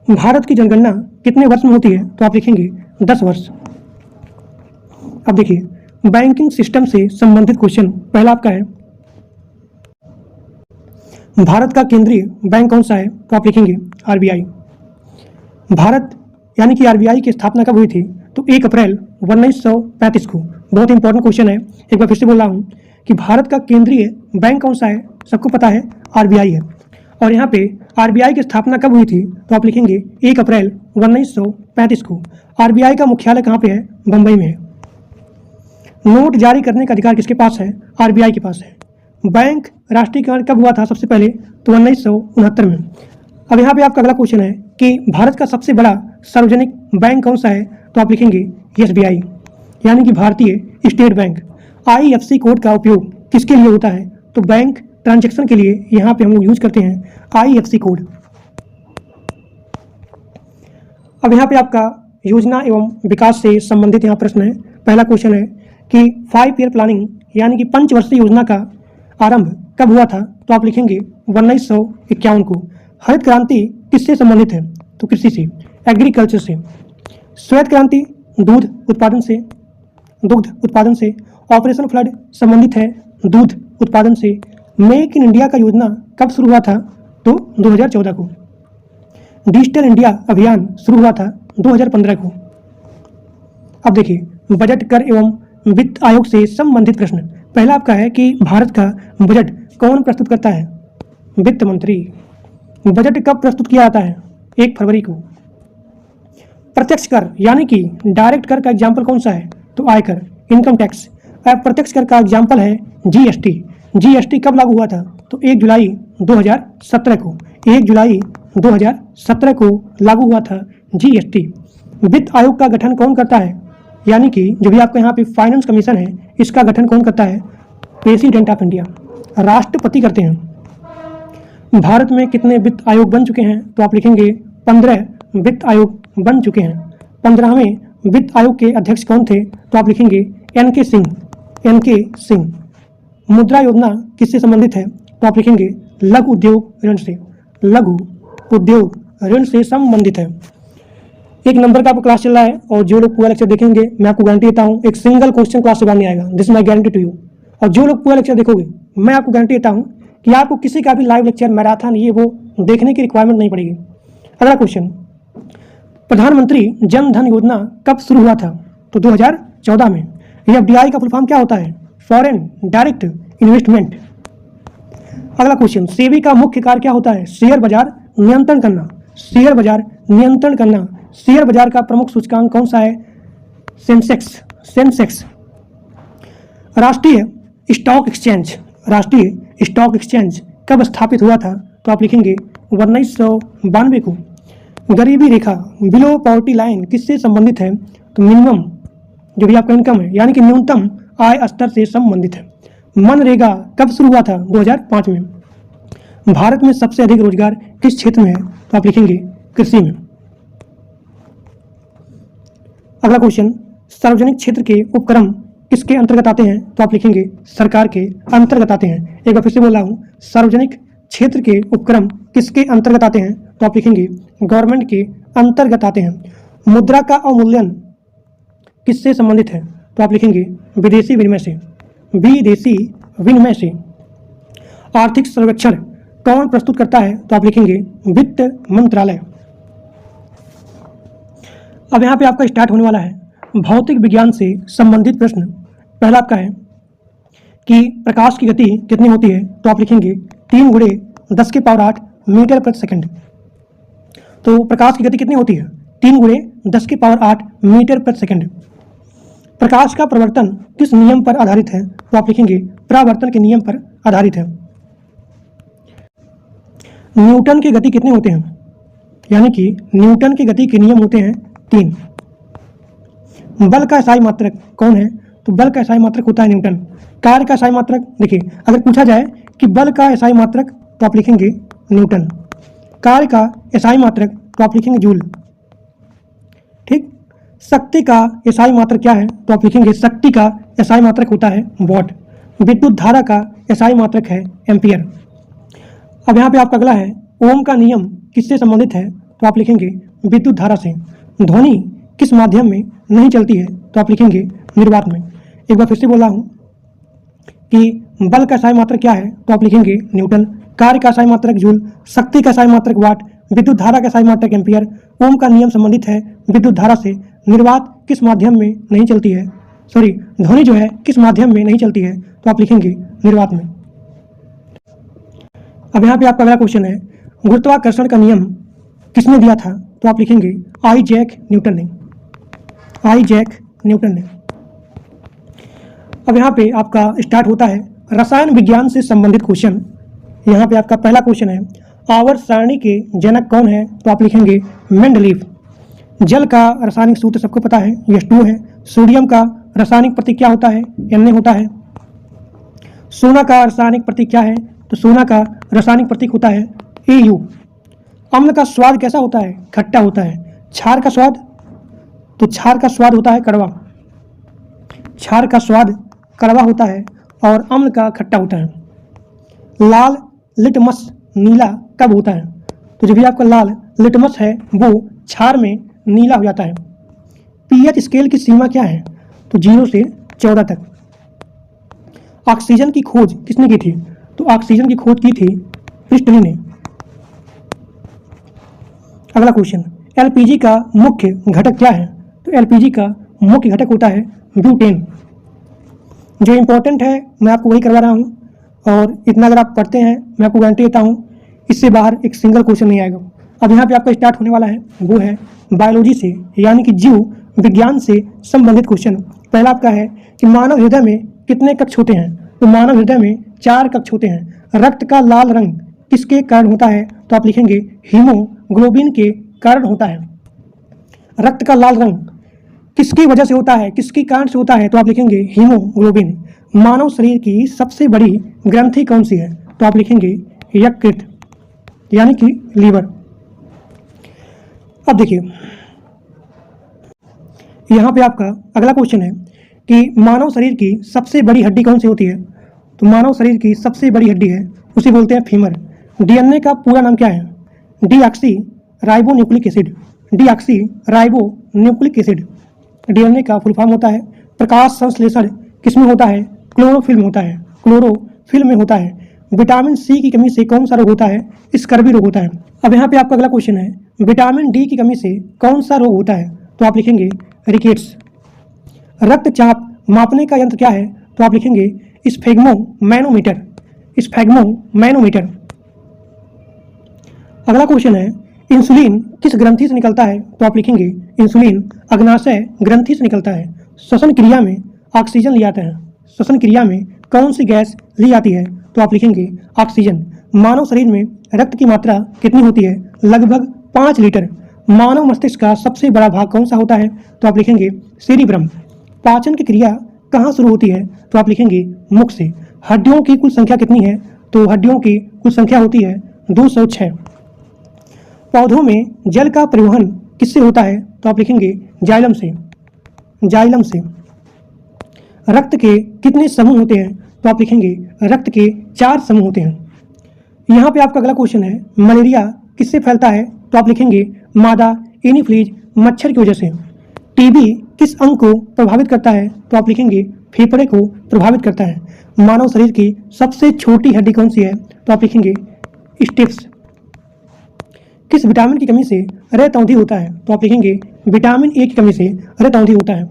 भारत की जनगणना कितने वर्ष में होती है, तो आप लिखेंगे 10 वर्ष। अब देखिए, बैंकिंग सिस्टम से संबंधित क्वेश्चन पहला आपका है, भारत का केंद्रीय बैंक कौन सा है, तो आप लिखेंगे आरबीआई। भारत यानी कि आरबीआई की स्थापना कब हुई थी, तो 1 अप्रैल 1935 को। बहुत इंपॉर्टेंट क्वेश्चन है, एक बार फिर से बोल रहा हूँ कि भारत का केंद्रीय बैंक कौन सा है, सबको पता है आरबीआई है। और यहाँ पे आरबीआई की स्थापना कब हुई थी, तो आप लिखेंगे 1 अप्रैल 1935 को। आरबीआई का मुख्यालय कहाँ पे है, बम्बई में है। नोट जारी करने का अधिकार किसके पास है, आरबीआई के पास है। बैंक राष्ट्रीयकरण कब हुआ था सबसे पहले, तो 1969 में। अब यहाँ पे आपका अगला क्वेश्चन है कि भारत का सबसे बड़ा सार्वजनिक बैंक कौन सा है, तो आप लिखेंगे एसबीआई, यानी कि भारतीय स्टेट बैंक। आईएफएससी कोड का उपयोग किसके लिए होता है, तो बैंक ट्रांजैक्शन के लिए यहाँ पे हम लोग यूज करते हैं आईएफएससी कोड। अब यहाँ पे आपका योजना एवं विकास से संबंधित यहाँ प्रश्न है। पहला क्वेश्चन है कि 5 ईयर प्लानिंग यानी कि 5 वर्षीय योजना का आरंभ कब हुआ था, तो आप लिखेंगे 1951 को। हरित क्रांति किससे संबंधित है, तो कृषि से, एग्रीकल्चर से। श्वेत क्रांति दुग्ध उत्पादन से। ऑपरेशन फ्लड संबंधित है दूध उत्पादन से। मेक इन इंडिया का योजना कब शुरू हुआ था, तो 2014 को। डिजिटल इंडिया अभियान शुरू हुआ था 2015 को। अब देखिए, बजट कर एवं वित्त आयोग से संबंधित प्रश्न। पहला आपका है कि भारत का बजट कौन प्रस्तुत करता है, वित्त मंत्री। बजट कब प्रस्तुत किया जाता है, 1 फरवरी को। प्रत्यक्ष कर यानी कि डायरेक्ट कर का एग्जाम्पल कौन सा है, तो आयकर, इनकम टैक्स। अप्रत्यक्ष कर का एग्जाम्पल है जीएसटी। जीएसटी कब लागू हुआ था, तो 1 जुलाई 2017 को 1 जुलाई 2017 को लागू हुआ था जीएसटी। वित्त आयोग का गठन कौन करता है? यानी कि जो भी आपका यहाँ पे फाइनेंस कमीशन है, इसका गठन कौन करता है? प्रेसिडेंट ऑफ इंडिया, राष्ट्रपति करते हैं। भारत में कितने वित्त आयोग बन चुके हैं? तो आप लिखेंगे 15 वित्त आयोग बन चुके हैं। 15वें वित्त आयोग के अध्यक्ष कौन थे? तो आप लिखेंगे एन के सिंह। मुद्रा योजना किससे संबंधित है? तो आप लिखेंगे लघु उद्योग ऋण से, लघु उद्योग ऋण से संबंधित है। 1 नंबर का आपको क्लास चल रहा है और जो लोग पूरा लेक्चर देखेंगे मैं आपको गारंटी देता हूँ एक सिंगल क्वेश्चन क्लास से बाहर नहीं आएगा। This my guarantee to you. और जो लोग पूरा लेक्चर देखोगे मैं आपको गारंटी देता हूँ कि आपको किसी का भी लाइव लेक्चर मैराथन ये वो देखने की रिक्वायरमेंट नहीं पड़ेगी। अगला क्वेश्चन, प्रधानमंत्री जन धन योजना कब शुरू हुआ था? तो 2014 में। ये एफडीआई का फुल फॉर्म क्या होता है? Foreign direct investment. अगला क्वेश्चन, सेबी का मुख्य कार्य क्या होता है? शेयर बाजार नियंत्रण करना, शेयर बाजार नियंत्रण करना। शेयर बाजार का प्रमुख सूचकांक कौन सा है? सेंसेक्स। राष्ट्रीय स्टॉक एक्सचेंज कब स्थापित हुआ था? तो आप लिखेंगे 1992 को। गरीबी रेखा बिलो पॉवर्टी लाइन किससे संबंधित है? तो मिनिमम जो भी आपका इनकम है यानी कि न्यूनतम आय स्तर से संबंधित है। मनरेगा कब शुरू हुआ था? 2005 में। भारत में सबसे अधिक रोजगार किस क्षेत्र में है? तो आप लिखेंगे कृषि में। अगला क्वेश्चन, सार्वजनिक क्षेत्र के उपक्रम किसके अंतर्गत आते हैं? तो आप लिखेंगे सरकार के अंतर्गत आते हैं। एक बार फिर से बोल रहा हूँ, सार्वजनिक क्षेत्र के उपक्रम किसके अंतर्गत आते हैं? तो आप लिखेंगे गवर्नमेंट के अंतर्गत आते हैं। मुद्रा का अवमूल्यन किससे संबंधित है? तो आप लिखेंगे विदेशी विनिमय से। आर्थिक सर्वेक्षण कौन प्रस्तुत करता है? तो आप लिखेंगे वित्त मंत्रालय। अब यहाँ पे आपका स्टार्ट होने वाला है भौतिक विज्ञान से संबंधित प्रश्न। पहला आपका है कि प्रकाश की गति कितनी होती है? तो आप लिखेंगे 3 × 10⁸ मीटर प्रति सेकंड। तो प्रकाश की गति कितनी होती है? 3 × 10⁸ मीटर प्रति सेकंड। प्रकाश का प्रवर्तन किस नियम पर आधारित है? तो आप लिखेंगे परावर्तन के नियम पर आधारित है। न्यूटन के गति कितने होते हैं? यानी कि न्यूटन के गति के नियम होते हैं 3। बल का इकाई मात्रक कौन है? तो बल का इकाई मात्रक होता है न्यूटन। कार्य का इकाई मात्रक, देखिए अगर पूछा जाए कि बल का इकाई मात्रक तो आप लिखेंगे न्यूटन। कार्य का इकाई मात्रक तो आप लिखेंगे जूल। ठीक। शक्ति का इकाई मात्रक क्या है? तो आप लिखेंगे शक्ति का इकाई मात्रक होता है वॉट। विद्युत धारा का इकाई मात्रक है एम्पियर। अब यहाँ पे आपका अगला है ओम का नियम किससे संबंधित है? तो आप लिखेंगे विद्युत धारा से। ध्वनि किस माध्यम में नहीं चलती है? तो आप लिखेंगे निर्वात में। एक बार फिर से बोला हूँ कि बल का इकाई मात्रक क्या है? तो आप लिखेंगे न्यूटन। कार्य का इकाई मात्रक जूल, शक्ति का इकाई मात्रक वाट, विद्युत धारा का इकाई मात्रक एम्पियर। ओम का नियम संबंधित है विद्युत धारा से। निर्वात किस माध्यम में नहीं चलती है? ध्वनि जो है किस माध्यम में नहीं चलती है? तो आप लिखेंगे निर्वात में। अब यहाँ पे आपका अगला क्वेश्चन है गुरुत्वाकर्षण का नियम किसने दिया था? तो आप लिखेंगे आइजैक न्यूटन ने। अब यहाँ पे आपका स्टार्ट होता है रसायन विज्ञान से संबंधित क्वेश्चन। यहाँ पे आपका पहला क्वेश्चन है आवर्त सारणी के जनक कौन है? तो आप लिखेंगे मेंडलीफ। जल का रासायनिक सूत्र सबको पता है H2 है। सोडियम का रासायनिक प्रतीक क्या होता है? Na होता है। सोना का रासायनिक प्रतीक क्या है? तो सोना का रासायनिक प्रतीक होता है Au। अम्ल का स्वाद कैसा होता है? खट्टा होता है। क्षार का स्वाद? तो क्षार का स्वाद होता है कड़वा। क्षार का स्वाद कड़वा होता है और अम्ल का खट्टा होता है। लाल लिटमस नीला कब होता है? तो जो भी आपका लाल लिटमस है वो क्षार में नीला हो जाता है। पीएच स्केल की सीमा क्या है? तो 0 से 14 तक। ऑक्सीजन की खोज किसने की थी? तो ऑक्सीजन की खोज की थी प्रिस्टली ने। अगला क्वेश्चन एलपीजी का मुख्य घटक क्या है? तो एलपीजी का मुख्य घटक होता है ब्यूटेन। जो इम्पोर्टेंट है मैं आपको वही करवा रहा हूँ और इतना अगर आप पढ़ते हैं मैं आपको गारंटी देता हूँ इससे बाहर एक सिंगल क्वेश्चन नहीं आएगा। अब यहाँ पे आपका स्टार्ट होने वाला है वो है बायोलॉजी से यानी कि जीव विज्ञान से संबंधित क्वेश्चन। पहला आपका है कि मानव हृदय में कितने कक्ष होते हैं? तो मानव हृदय में 4 कक्ष होते हैं। रक्त का लाल रंग किसके कारण होता है? तो आप लिखेंगे हीमोग्लोबिन के कारण होता है। रक्त का लाल रंग किसकी वजह से होता है, किसके कारण से होता है? तो आप लिखेंगे हीमोग्लोबिन। मानव शरीर की सबसे बड़ी ग्रंथि कौन सी है? तो आप लिखेंगे यकृत यानी कि लीवर। अब देखिए यहाँ पे आपका अगला क्वेश्चन है कि मानव शरीर की सबसे बड़ी हड्डी कौन सी होती है? तो मानव शरीर की सबसे बड़ी हड्डी है उसे बोलते हैं फीमर। डीएनए का पूरा नाम क्या है? Deoxyribonucleic acid. Deoxyribonucleic acid DNA का फुल फॉर्म होता है। प्रकाश संश्लेषण किसमें होता है? क्लोरोफिल में होता है। क्लोरोफिल में होता है। विटामिन सी की कमी से कौन सा रोग होता है? स्कर्वी रोग होता है। अब यहाँ पे आपका अगला क्वेश्चन है, विटामिन डी की कमी से कौन सा रोग होता है? तो आप लिखेंगे रिकेट्स। रक्तचाप मापने का यंत्र क्या है? तो आप लिखेंगे स्फेग्मोमैनोमीटर। स्फेग्मोमैनोमीटर। अगला क्वेश्चन है, इंसुलिन किस ग्रंथि से निकलता है? तो आप लिखेंगे इंसुलिन अग्नाशय ग्रंथि से निकलता है। श्वसन क्रिया में ऑक्सीजन लिया जाता है। श्वसन क्रिया में कौन सी गैस ली जाती है? तो आप लिखेंगे ऑक्सीजन। मानव शरीर में रक्त की मात्रा कितनी होती है? लगभग 5 लीटर। मानव मस्तिष्क का सबसे बड़ा भाग कौन सा होता है? तो आप लिखेंगे सेरिब्रम। पाचन की क्रिया कहाँ शुरू होती है? तो आप लिखेंगे मुख से। हड्डियों की कुल संख्या कितनी है? तो हड्डियों की कुल संख्या होती है 206। पौधों में जल का परिवहन किससे होता है? तो आप लिखेंगे जाइलम से। जाइलम से। रक्त के कितने समूह होते हैं? तो आप लिखेंगे रक्त के 4 समूह होते हैं। यहाँ पे आपका अगला क्वेश्चन है, मलेरिया किससे फैलता है? तो आप लिखेंगे मादा एनीफ्लीज मच्छर की वजह से। टीबी किस अंग को प्रभावित करता है? तो आप लिखेंगे फेफड़े को प्रभावित करता है। मानव शरीर की सबसे छोटी हड्डी कौन सी है? तो आप लिखेंगे स्टेप्स। किस विटामिन की कमी से रक्तौंधी होता है? तो आप लिखेंगे विटामिन ए की कमी से रक्तौंधी होता है।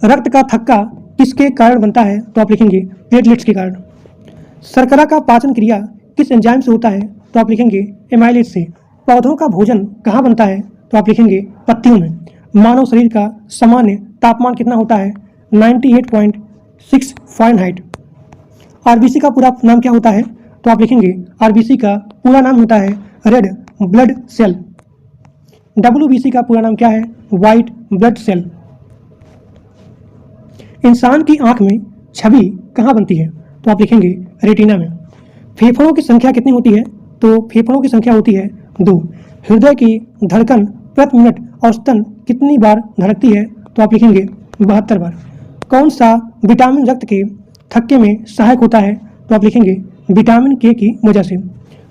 रक्त का थक्का किसके कारण बनता है? तो आप लिखेंगे प्लेटलेट्स के कारण। शर्करा का पाचन क्रिया किस एंजाइम से होता है? तो आप लिखेंगे एमाइलेज से। पौधों का भोजन कहाँ बनता है? तो आप लिखेंगे पत्तियों में। मानव शरीर का सामान्य तापमान कितना होता है? 98.6 फ़ारेनहाइट। आरबीसी का पूरा नाम क्या होता है? तो आप लिखेंगे आरबीसी का पूरा नाम होता है रेड ब्लड सेल। डब्ल्यूबीसी का पूरा नाम क्या है? White blood cell. इंसान की आंख में छवि कहाँ बनती है? तो आप लिखेंगे रेटिना में। फेफड़ों की संख्या कितनी होती है? तो फेफड़ों की संख्या होती है 2। हृदय की धड़कन प्रति मिनट औसतन कितनी बार धड़कती है? तो आप लिखेंगे 72 बार। कौन सा विटामिन रक्त के थक्के में सहायक होता है? तो आप लिखेंगे विटामिन के की वजह से।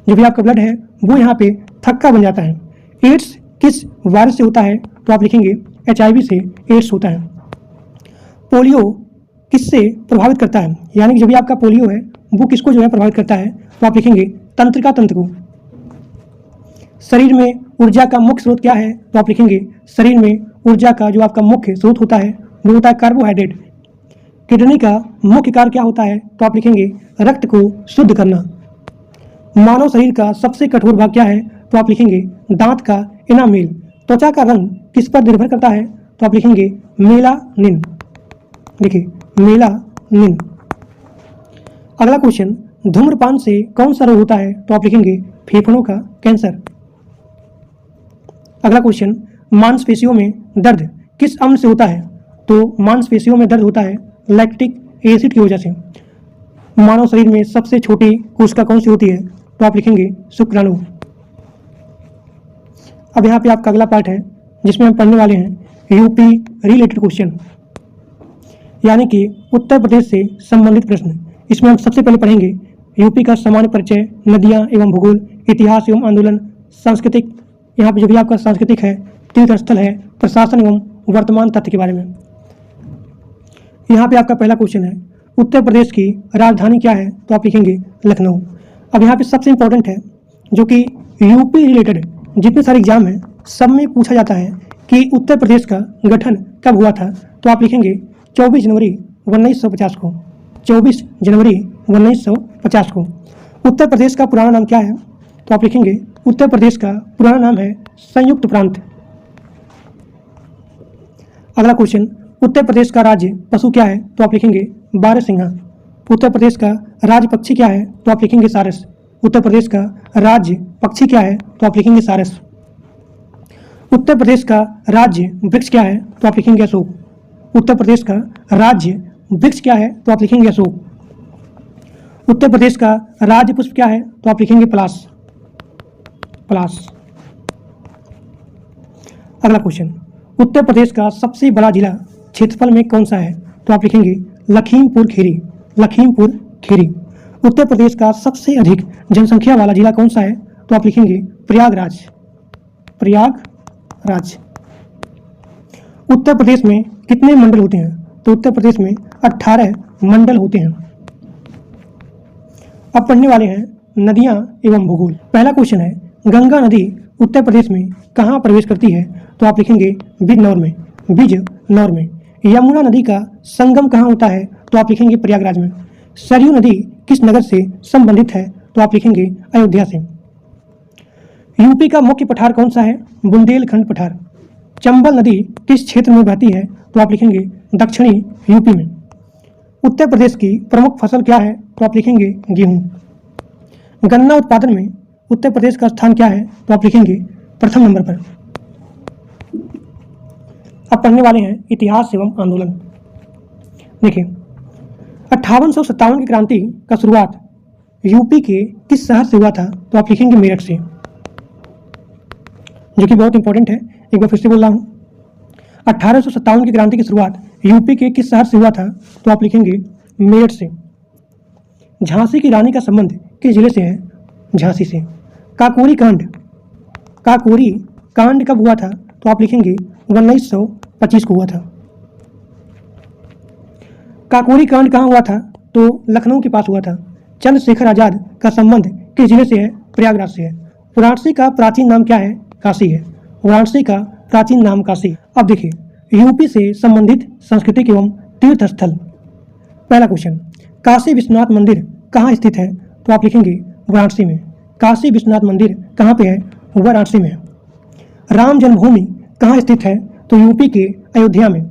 जो भी आपका ब्लड है वो यहाँ पे थक्का बन जाता है। एड्स किस वायरस से होता है? तो आप लिखेंगे HIV से एड्स होता है। पोलियो किससे प्रभावित करता है? यानी कि जो भी आपका पोलियो है वो किसको जो है प्रभावित करता है? तो आप लिखेंगे तंत्रिका तंत्र को। शरीर में ऊर्जा का मुख्य स्रोत क्या है? तो आप लिखेंगे शरीर में ऊर्जा का जो आपका मुख्य स्रोत होता है वो होता है कार्बोहाइड्रेट। किडनी का मुख्य कार्य क्या होता है? तो आप लिखेंगे रक्त को शुद्ध करना। मानव शरीर का सबसे कठोर भाग क्या है? तो आप लिखेंगे दांत का इनामेल। त्वचा का रंग किस पर निर्भर करता है? तो आप लिखेंगे मेलानिन। देखिए मेलानिन। अगला क्वेश्चन, धूम्रपान से कौन सा रोग होता है? तो आप लिखेंगे फेफड़ों का कैंसर। अगला क्वेश्चन, मांसपेशियों में दर्द किस अम्ल से होता है? तो मांसपेशियों में दर्द होता है लैक्टिक एसिड की वजह से। मानव शरीर में सबसे छोटी कोशिका कौन सी होती है? तो आप लिखेंगे शुक्राणु। अब यहाँ पे आपका अगला पार्ट है जिसमें हम पढ़ने वाले हैं यूपी रिलेटेड क्वेश्चन, यानी कि उत्तर प्रदेश से संबंधित प्रश्न। इसमें हम सबसे पहले पढ़ेंगे यूपी का सामान्य परिचय, नदियाँ एवं भूगोल, इतिहास एवं आंदोलन, सांस्कृतिक, यहाँ पे जो भी आपका सांस्कृतिक है, तीर्थ स्थल है, प्रशासन एवं वर्तमान तथ्य के बारे में। यहाँ पे आपका पहला क्वेश्चन है, उत्तर प्रदेश की राजधानी क्या है? तो आप लिखेंगे लखनऊ। अब यहाँ पे सबसे इंपॉर्टेंट है जो कि यूपी रिलेटेड जितने सारे एग्जाम हैं सब में पूछा जाता है कि उत्तर प्रदेश का गठन कब हुआ था? तो आप लिखेंगे 24 जनवरी 1950 को। 24 जनवरी 1950 को। उत्तर प्रदेश का पुराना नाम क्या है? तो आप लिखेंगे उत्तर प्रदेश का पुराना नाम है संयुक्त प्रांत। अगला क्वेश्चन, उत्तर प्रदेश का राज्य पशु क्या है? तो आप लिखेंगे बारहसिंघा। उत्तर प्रदेश का राज्य पक्षी क्या है? तो आप लिखेंगे सारस। उत्तर प्रदेश का राज्य पक्षी क्या है? तो आप लिखेंगे सारस। उत्तर प्रदेश का राज्य वृक्ष क्या है? तो आप लिखेंगे अशोक। उत्तर प्रदेश का राज्य वृक्ष क्या है? तो आप लिखेंगे अशोक। उत्तर प्रदेश का राज्य पुष्प क्या है? तो आप लिखेंगे पलाश। पलाश। अगला क्वेश्चन, उत्तर प्रदेश का सबसे बड़ा जिला क्षेत्रफल में कौन सा है? तो आप लिखेंगे लखीमपुर खीरी। लखीमपुर खीरी। उत्तर प्रदेश का सबसे अधिक जनसंख्या वाला जिला कौन सा है? तो आप लिखेंगे प्रयागराज। प्रयागराज। उत्तर प्रदेश में कितने मंडल होते हैं? तो उत्तर प्रदेश में 18 मंडल होते हैं। अब पढ़ने वाले हैं नदियां एवं भूगोल। पहला क्वेश्चन है, गंगा नदी उत्तर प्रदेश में कहाँ प्रवेश करती है? तो आप लिखेंगे बिजनौर में। बिजनौर में। यमुना नदी का संगम कहाँ होता है? तो आप लिखेंगे प्रयागराज में। सरयू नदी किस नगर से संबंधित है? तो आप लिखेंगे अयोध्या से। यूपी का मुख्य पठार कौन सा है? बुंदेलखंड पठार। चंबल नदी किस क्षेत्र में बहती है? तो आप लिखेंगे दक्षिणी यूपी में। उत्तर प्रदेश की प्रमुख फसल क्या है? तो आप लिखेंगे गेहूं। गन्ना उत्पादन में उत्तर प्रदेश का स्थान क्या है? तो आप लिखेंगे प्रथम नंबर पर। अब पढ़ने वाले हैं इतिहास एवं आंदोलन। देखिए, 5857 की क्रांति का शुरुआत यूपी के किस शहर से हुआ था? तो आप लिखेंगे मेरठ से, जो कि बहुत इंपॉर्टेंट है। एक बार फिर से बोल रहा हूँ, 1857 की क्रांति की शुरुआत यूपी के किस शहर से हुआ था? तो आप लिखेंगे मेरठ से। झांसी की रानी का संबंध किस जिले से है? झांसी से। काकोरी कांड, काकोरी कांड कब हुआ था? तो आप लिखेंगे 1925 को हुआ था। काकोरी कांड कहाँ हुआ था? तो लखनऊ के पास हुआ था। चंद्रशेखर आजाद का संबंध किस जिले से है? प्रयागराज से है। वाराणसी का प्राचीन नाम क्या है? काशी है। वाराणसी का प्राचीन नाम काशी। अब देखिए, यूपी से संबंधित सांस्कृतिक एवं तीर्थ स्थल। पहला क्वेश्चन, काशी विश्वनाथ मंदिर कहाँ स्थित है? तो आप लिखेंगे वाराणसी में। काशी विश्वनाथ मंदिर कहाँ पे है? वाराणसी में। राम जन्मभूमि कहाँ स्थित है? तो यूपी के अयोध्या में।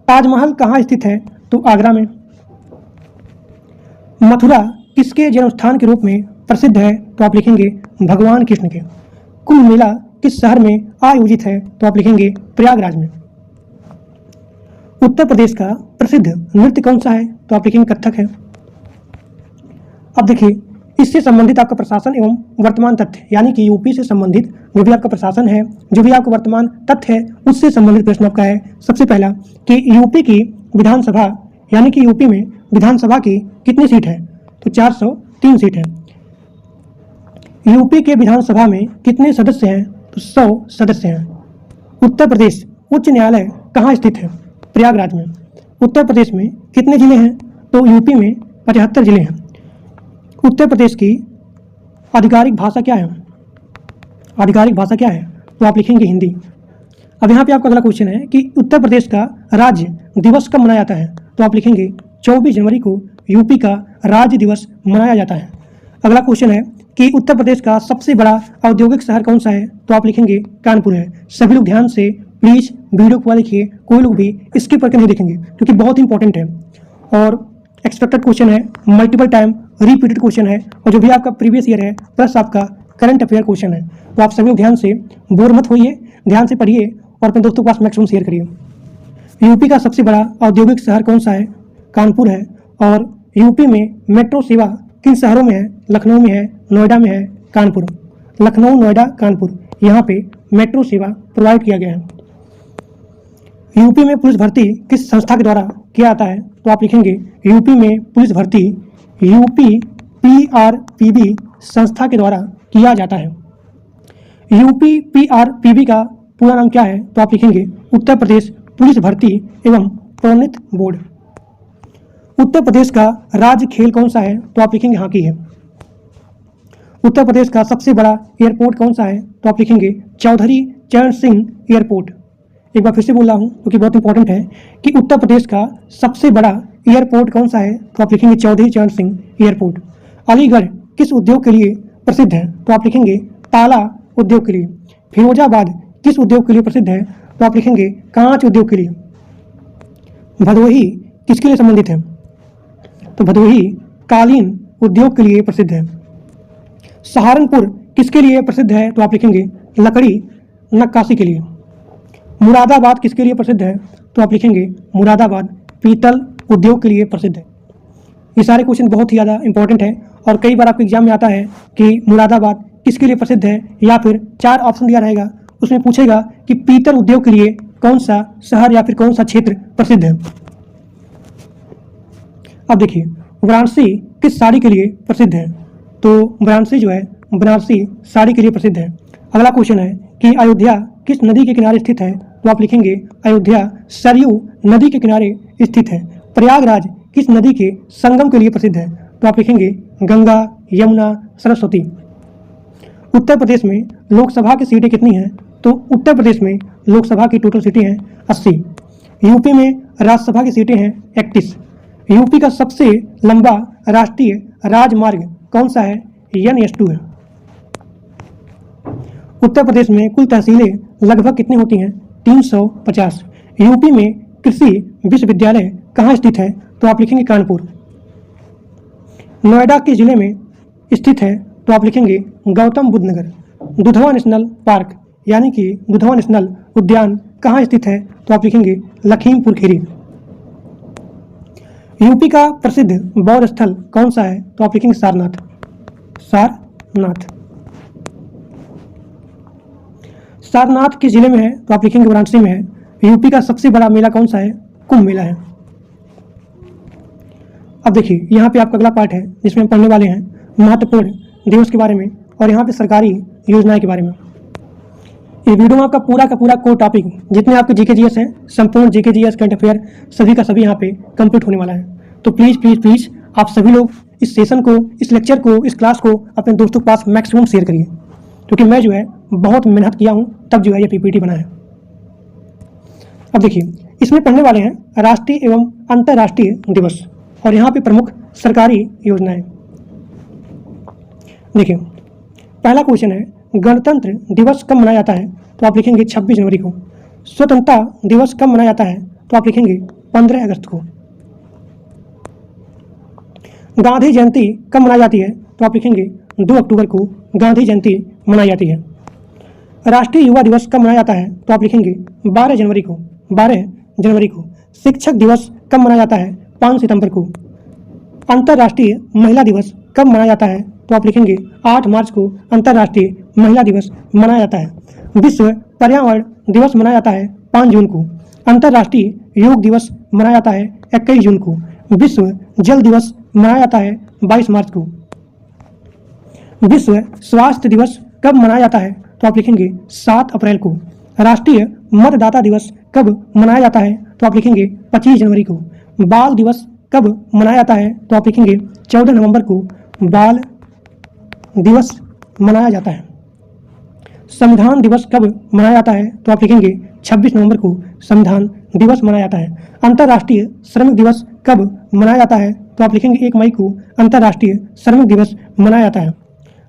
ताजमहल कहाँ स्थित है? तो आगरा में। मथुरा किसके जन्मस्थान के रूप में प्रसिद्ध है? तो आप लिखेंगे भगवान कृष्ण के। कुंभ मेला किस शहर में आयोजित है? तो आप लिखेंगे प्रयागराज में। उत्तर प्रदेश का प्रसिद्ध नृत्य कौन सा है? तो आप लिखेंगे कथक है। अब देखिए, इससे संबंधित आपका प्रशासन एवं वर्तमान तथ्य, यानी कि यूपी से संबंधित जो भी आपका प्रशासन है, जो भी आपका वर्तमान तथ्य है, उससे संबंधित प्रश्न आपका है। सबसे पहला कि यूपी की विधानसभा, यानी कि यूपी में विधानसभा की कितनी सीट है? तो 403 सीट है। यूपी के विधानसभा में कितने सदस्य हैं? तो 100 सदस्य हैं। उत्तर प्रदेश उच्च न्यायालय कहाँ स्थित है? प्रयागराज में। उत्तर प्रदेश में कितने जिले हैं? तो यूपी में 75 जिले हैं। उत्तर प्रदेश की आधिकारिक भाषा क्या है? आधिकारिक भाषा क्या है? तो आप लिखेंगे हिंदी। अब यहाँ पे आपका अगला क्वेश्चन है कि उत्तर प्रदेश का राज्य दिवस कब मनाया जाता है? तो आप लिखेंगे 24 जनवरी को यूपी का राज्य दिवस मनाया जाता है। अगला क्वेश्चन है कि उत्तर प्रदेश का सबसे बड़ा औद्योगिक शहर कौन सा है? तो आप लिखेंगे कानपुर है। सभी लोग ध्यान से प्लीज वीडियो को लिखिए, कोई लोग भी स्किप करके नहीं देखेंगे क्योंकि बहुत इंपॉर्टेंट है और एक्सपेक्टेड क्वेश्चन है, मल्टीपल टाइम रिपीटेड क्वेश्चन है और जो भी आपका प्रीवियस ईयर है प्लस आपका करंट अफेयर क्वेश्चन है। तो आप सभी लोग ध्यान से बोर मत होइए, ध्यान से पढ़िए और अपने दोस्तों के पास मैक्सिमम शेयर करिए। यूपी का सबसे बड़ा औद्योगिक शहर कौन सा है? कानपुर है। और यूपी में मेट्रो सेवा किन शहरों में है? लखनऊ में है, नोएडा में है, कानपुर। लखनऊ, नोएडा, कानपुर, यहाँ पे मेट्रो सेवा प्रोवाइड किया गया है। यूपी में पुलिस भर्ती किस संस्था के द्वारा किया जाता है? तो आप लिखेंगे यूपी में पुलिस भर्ती यूपी PRPB संस्था के द्वारा किया जाता है। यूपी PRPB का पूरा नाम क्या है? तो आप लिखेंगे उत्तर प्रदेश पुलिस भर्ती एवं प्रोन्नति बोर्ड। उत्तर प्रदेश का राज्य खेल कौन सा है? तो आप लिखेंगे हॉकी है। उत्तर प्रदेश का सबसे बड़ा एयरपोर्ट कौन सा है? तो आप लिखेंगे चौधरी चरण सिंह एयरपोर्ट। एक बार फिर से बोल रहा हूँ क्योंकि बहुत इंपॉर्टेंट है कि उत्तर प्रदेश का सबसे बड़ा एयरपोर्ट कौन सा है? तो आप लिखेंगे चौधरी चरण सिंह एयरपोर्ट। अलीगढ़ किस उद्योग के लिए प्रसिद्ध है? तो आप लिखेंगे ताला उद्योग के लिए। फिरोजाबाद किस उद्योग के लिए प्रसिद्ध है? तो आप लिखेंगे कांच उद्योग के लिए। भदोही किसके लिए संबंधित है? तो भदोही कालीन उद्योग के लिए प्रसिद्ध है। सहारनपुर किसके लिए प्रसिद्ध है? तो आप लिखेंगे लकड़ी नक्काशी के लिए। मुरादाबाद किसके लिए प्रसिद्ध है? तो आप लिखेंगे मुरादाबाद पीतल उद्योग के लिए प्रसिद्ध है। ये सारे क्वेश्चन बहुत ही ज़्यादा इंपॉर्टेंट है और कई बार आपके एग्जाम में आता है कि मुरादाबाद किसके लिए प्रसिद्ध है, या फिर 4 ऑप्शन दिया रहेगा, उसमें पूछेगा कि पीतल उद्योग के लिए कौन सा शहर या फिर कौन सा क्षेत्र प्रसिद्ध है। अब देखिए वाराणसी किस साड़ी के लिए प्रसिद्ध है? तो वाराणसी जो है बनारसी साड़ी के लिए प्रसिद्ध है। अगला क्वेश्चन है कि अयोध्या किस नदी के किनारे स्थित है? तो आप लिखेंगे अयोध्या सरयू नदी के किनारे स्थित है। प्रयागराज किस नदी के संगम के लिए प्रसिद्ध है? तो आप लिखेंगे गंगा, यमुना, सरस्वती। उत्तर प्रदेश में लोकसभा की सीटें कितनी हैं? तो उत्तर प्रदेश में लोकसभा की टोटल सीटें हैं 80। यूपी में राज्यसभा की सीटें हैं 31। यूपी का सबसे लंबा राष्ट्रीय राजमार्ग कौन सा है? NH2 है। उत्तर प्रदेश में कुल तहसीलें लगभग कितनी होती हैं? 350। यूपी में कृषि विश्वविद्यालय कहाँ स्थित है? तो आप लिखेंगे कानपुर। नोएडा किस जिले में स्थित है? तो आप लिखेंगे गौतम बुद्ध नगर। दुधवा नेशनल पार्क यानी कि दुधवा नेशनल उद्यान कहाँ स्थित है? तो आप लिखेंगे लखीमपुर खीरी। यूपी का प्रसिद्ध बौद्ध स्थल कौन सा है? तो आप लिखेंगे सारनाथ। सारनाथ सारनाथ किस जिले में है? तो आप लिखेंगे वाराणसी में है। यूपी का सबसे बड़ा मेला कौन सा है? कुंभ मेला है। अब देखिए यहाँ पे आपका अगला पार्ट है जिसमें हम पढ़ने वाले हैं महत्वपूर्ण दिवस के बारे में और यहाँ पे सरकारी योजनाएं के बारे में। इस वीडियो में आपका पूरा का पूरा कोर टॉपिक जितने आपके जीके जीएस हैं, संपूर्ण जीके जीएस करंट अफेयर सभी का सभी यहाँ पे कंप्लीट होने वाला है। तो प्लीज़ प्लीज़ प्लीज़ आप सभी लोग इस सेशन को, इस लेक्चर को, इस क्लास को अपने दोस्तों के पास मैक्सिमम शेयर करिए, क्योंकि मैं जो है बहुत मेहनत किया हूँ तब जो है ये PPT बना है। अब देखिए इसमें पढ़ने वाले हैं राष्ट्रीय एवं अंतर्राष्ट्रीय दिवस और यहाँ पे प्रमुख सरकारी योजनाएं। देखिए पहला क्वेश्चन है गणतंत्र दिवस कब मनाया जाता है? तो आप लिखेंगे 26 जनवरी को। स्वतंत्रता दिवस कब मनाया जाता है? तो आप लिखेंगे 15 अगस्त को। गांधी जयंती कब मनाई जाती है? तो आप लिखेंगे 2 अक्टूबर को गांधी जयंती मनाई जाती है। राष्ट्रीय युवा दिवस कब मनाया जाता है? तो आप लिखेंगे 12 जनवरी को। 12 जनवरी को। शिक्षक दिवस कब मनाया जाता है? 5 सितंबर को। अंतर्राष्ट्रीय महिला दिवस कब मनाया जाता है? तो आप लिखेंगे 8 मार्च को अंतर्राष्ट्रीय महिला दिवस मनाया जाता है। विश्व पर्यावरण दिवस मनाया जाता है 5 जून को। अंतर्राष्ट्रीय योग दिवस मनाया जाता है 21 जून को। विश्व जल दिवस मनाया जाता है 22 मार्च को। विश्व स्वास्थ्य दिवस कब मनाया जाता है? तो आप लिखेंगे 7 अप्रैल को। राष्ट्रीय मतदाता दिवस कब मनाया जाता है? तो आप लिखेंगे 25 जनवरी को। बाल दिवस कब मनाया जाता है? तो आप लिखेंगे 14 नवंबर को बाल दिवस मनाया जाता है। संविधान दिवस कब मनाया जाता है? तो आप लिखेंगे 26 नवंबर को संविधान दिवस मनाया जाता है। अंतर्राष्ट्रीय श्रमिक दिवस कब मनाया जाता है? तो आप लिखेंगे 1 मई को अंतर्राष्ट्रीय श्रमिक दिवस मनाया जाता है।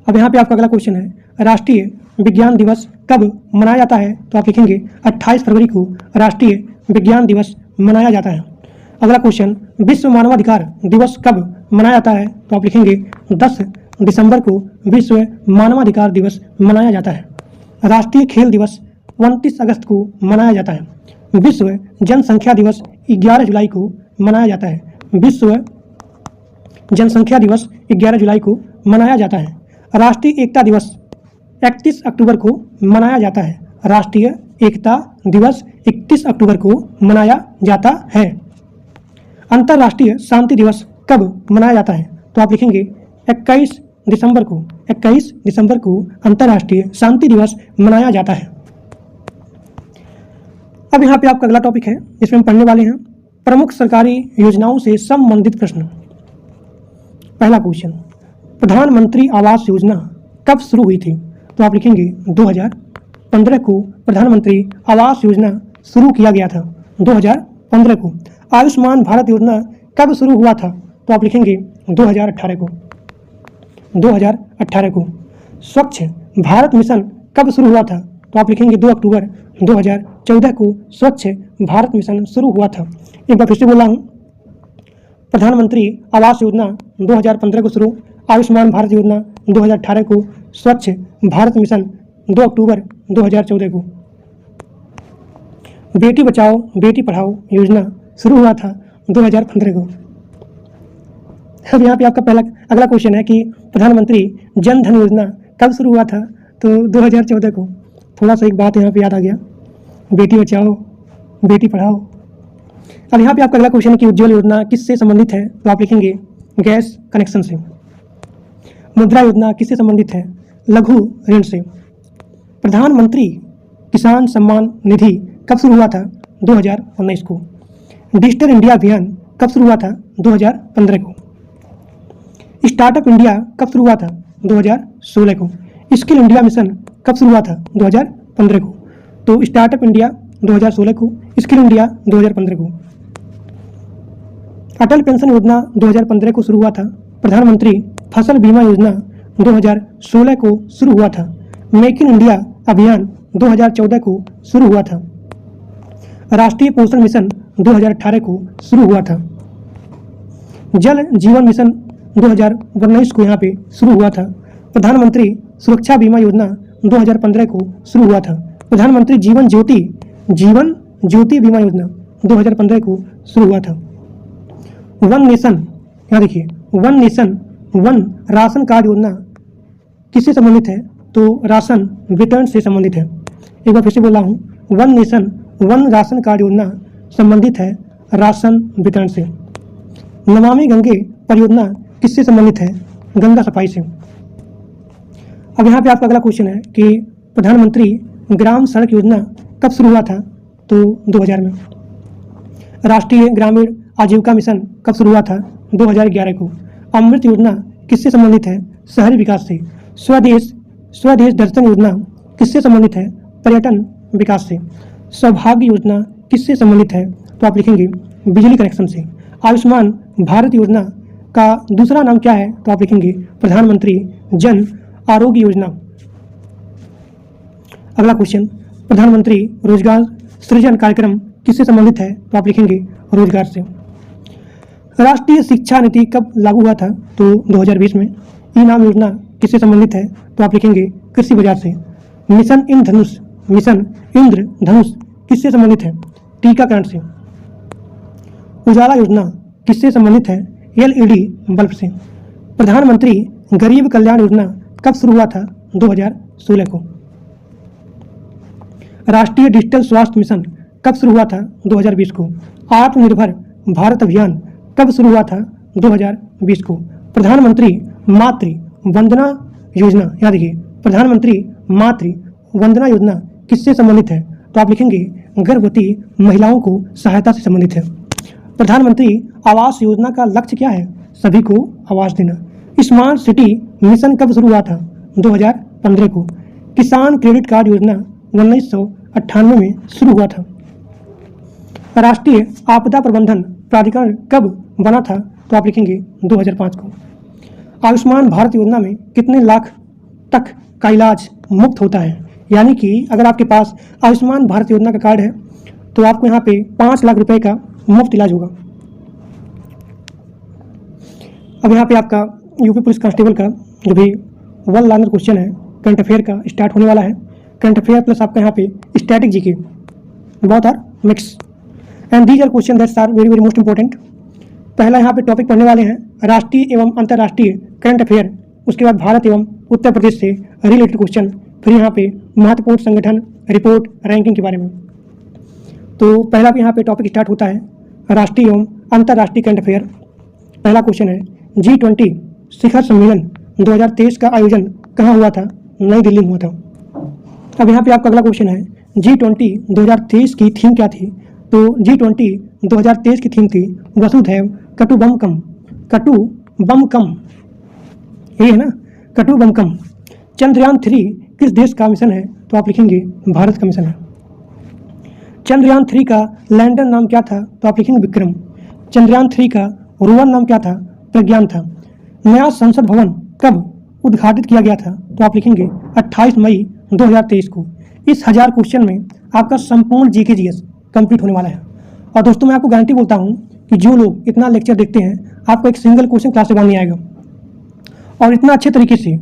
अब यहाँ पे आपका अगला क्वेश्चन है राष्ट्रीय विज्ञान दिवस कब मनाया जाता है? तो आप लिखेंगे 28 फरवरी को राष्ट्रीय विज्ञान दिवस मनाया जाता है। अगला क्वेश्चन विश्व मानवाधिकार दिवस कब मनाया जाता है? तो आप लिखेंगे 10 दिसंबर को विश्व मानवाधिकार दिवस मनाया जाता है। राष्ट्रीय खेल दिवस 29 अगस्त को मनाया जाता है। विश्व जनसंख्या दिवस 11 जुलाई को मनाया जाता है। विश्व जनसंख्या दिवस 11 जुलाई को मनाया जाता है। राष्ट्रीय एकता दिवस 31 अक्टूबर को मनाया जाता है। राष्ट्रीय एकता दिवस 31 अक्टूबर को मनाया जाता है। अंतर्राष्ट्रीय शांति दिवस कब मनाया जाता है? तो आप लिखेंगे 21 दिसंबर को। 21 दिसंबर को अंतर्राष्ट्रीय शांति दिवस मनाया जाता है। अब यहाँ पे आपका अगला टॉपिक है जिसमें हम पढ़ने वाले हैं प्रमुख सरकारी योजनाओं से संबंधित प्रश्न। पहला क्वेश्चन प्रधानमंत्री आवास योजना कब शुरू हुई थी? तो आप लिखेंगे 2015 को प्रधानमंत्री आवास योजना शुरू किया गया था। 2015 को। आयुष्मान भारत योजना कब शुरू हुआ था? तो आप लिखेंगे 2018 को। 2018 को। स्वच्छ भारत मिशन कब शुरू हुआ था? तो आप लिखेंगे 2 अक्टूबर 2014 को स्वच्छ भारत मिशन शुरू हुआ था। एक बार फिर से बोल रहा हूँ प्रधानमंत्री आवास योजना 2015 को शुरू, आयुष्मान भारत योजना 2018 को, स्वच्छ भारत मिशन 2 अक्टूबर 2014 को। बेटी बचाओ बेटी पढ़ाओ योजना शुरू हुआ था 2015 को। अब यहाँ पे आपका अगला क्वेश्चन है कि प्रधानमंत्री जन धन योजना कब शुरू हुआ था? तो 2014 को। थोड़ा सा एक बात यहाँ पे याद आ गया, बेटी बचाओ बेटी पढ़ाओ। अब यहाँ पे आपका अगला क्वेश्चन है कि उज्ज्वल योजना किससे संबंधित है? तो आप लिखेंगे गैस कनेक्शन से। मुद्रा योजना किससे संबंधित है? लघु ऋण से। प्रधानमंत्री किसान सम्मान निधि कब शुरू हुआ था? 2019 को। डिजिटल इंडिया अभियान कब शुरू हुआ था? 2015 को। स्टार्टअप इंडिया कब शुरू हुआ था? 2016 को। स्किल इंडिया मिशन कब शुरू हुआ था? 2015 को। तो स्टार्टअप इंडिया 2016 को, स्किल इंडिया 2015 को। अटल पेंशन योजना 2015 को शुरू हुआ था। प्रधानमंत्री फसल बीमा योजना 2016 को शुरू हुआ था। मेक इन इंडिया अभियान 2014 को शुरू हुआ था। राष्ट्रीय पोषण मिशन 2018 को शुरू हुआ था। जल जीवन मिशन 2019 को यहाँ पे शुरू हुआ था। प्रधानमंत्री सुरक्षा बीमा योजना 2015 को शुरू हुआ था। प्रधानमंत्री जीवन ज्योति बीमा योजना 2015 को शुरू हुआ था। वन नेशन, यहाँ देखिए, one nation one ration card योजना किससे संबंधित है? तो राशन वितरण से संबंधित है। एक बार फिर से बोल रहा हूँ, one nation one ration card योजना संबंधित है राशन वितरण से। नमामि गंगे परियोजना किससे संबंधित है? गंगा सफाई से। अब यहाँ पे आपका अगला क्वेश्चन है कि प्रधानमंत्री ग्राम सड़क योजना कब शुरू हुआ था? तो 2000 में। राष्ट्रीय ग्रामीण आजीविका मिशन कब शुरू हुआ था? 2011 को। अमृत योजना किससे संबंधित है? शहरी विकास से। स्वदेश दर्शन योजना किससे संबंधित है? पर्यटन विकास से। सौभाग्य योजना किससे संबंधित है? तो आप लिखेंगे बिजली कनेक्शन से। आयुष्मान भारत योजना का दूसरा नाम क्या है? तो आप लिखेंगे प्रधानमंत्री जन आरोग्य योजना। अगला क्वेश्चन, प्रधानमंत्री रोजगार सृजन कार्यक्रम किससे संबंधित है? तो आप लिखेंगे रोजगार से। राष्ट्रीय शिक्षा नीति कब लागू हुआ था? तो 2020 में। इनाम योजना किससे संबंधित है? तो आप लिखेंगे कृषि बाजार से। मिशन इंद्रधनुष किससे संबंधित है? टीकाकरण से। उजाला योजना किससे संबंधित है? एलईडी बल्ब से। प्रधानमंत्री गरीब कल्याण योजना कब शुरू हुआ था? 2016 को। राष्ट्रीय डिजिटल स्वास्थ्य मिशन कब शुरू हुआ था? 2020 को। आत्मनिर्भर भारत अभियान कब शुरू हुआ था? 2020 को। प्रधानमंत्री मातृ वंदना योजना, याद रखिए, प्रधानमंत्री मातृ वंदना योजना किससे संबंधित है? तो आप लिखेंगे गर्भवती महिलाओं को सहायता से संबंधित है। प्रधानमंत्री आवास योजना का लक्ष्य क्या है? सभी को आवास देना। स्मार्ट सिटी मिशन कब शुरू हुआ था? 2015 को। किसान क्रेडिट कार्ड योजना 1998 में शुरू हुआ था। राष्ट्रीय आपदा प्रबंधन प्राधिकरण कब बना था? तो आप लिखेंगे 2005 को। आयुष्मान भारत योजना में कितने लाख तक का इलाज मुफ्त होता है? यानी कि अगर आपके पास आयुष्मान भारत योजना का कार्ड है तो आपको यहाँ पे 5 लाख रुपए का मुफ्त इलाज होगा। अब यहाँ पे आपका यूपी पुलिस कांस्टेबल का जो भी 1 लाइनर क्वेश्चन है करंट अफेयर का स्टार्ट होने वाला है। करंट अफेयर प्लस आपका यहाँ पे static GK, both are mix and these are question that's are very very most important. पहला यहाँ पे टॉपिक पढ़ने वाले हैं राष्ट्रीय एवं अंतर्राष्ट्रीय करंट अफेयर, उसके बाद भारत एवं उत्तर प्रदेश से रिलेटेड क्वेश्चन, फिर यहाँ पे महत्वपूर्ण संगठन रिपोर्ट रैंकिंग के बारे में। तो पहला भी यहाँ पे टॉपिक स्टार्ट होता है राष्ट्रीय एवं अंतर्राष्ट्रीय करंट अफेयर। पहला क्वेश्चन है G20 शिखर सम्मेलन 2023 का आयोजन कहाँ हुआ था? नई दिल्ली में हुआ था। अब यहाँ पे आपका अगला क्वेश्चन है G20 2023 की थीम क्या थी? तो G20 2023 की थीम थी वसुधैव कटुबम्कम। कटुबम्कम, ये है ना, कटुबम्कम। चंद्रयान 3 किस देश का मिशन है? तो आप लिखेंगे भारत का मिशन है। चंद्रयान 3 का लैंडर नाम क्या था? तो आप लिखेंगे विक्रम। चंद्रयान 3 का रोवर नाम क्या था? प्रज्ञान था। नया संसद भवन कब उद्घाटित किया गया था? तो आप लिखेंगे 28 मई 2023 को। इस 1000 क्वेश्चन में आपका संपूर्ण जीके जीएस कंप्लीट होने वाला है। और दोस्तों मैं आपको गारंटी बोलता हूँ कि जो लोग इतना लेक्चर देखते हैं, आपको एक सिंगल क्वेश्चन क्लास के बाद नहीं आएगा, और इतना अच्छे तरीके से,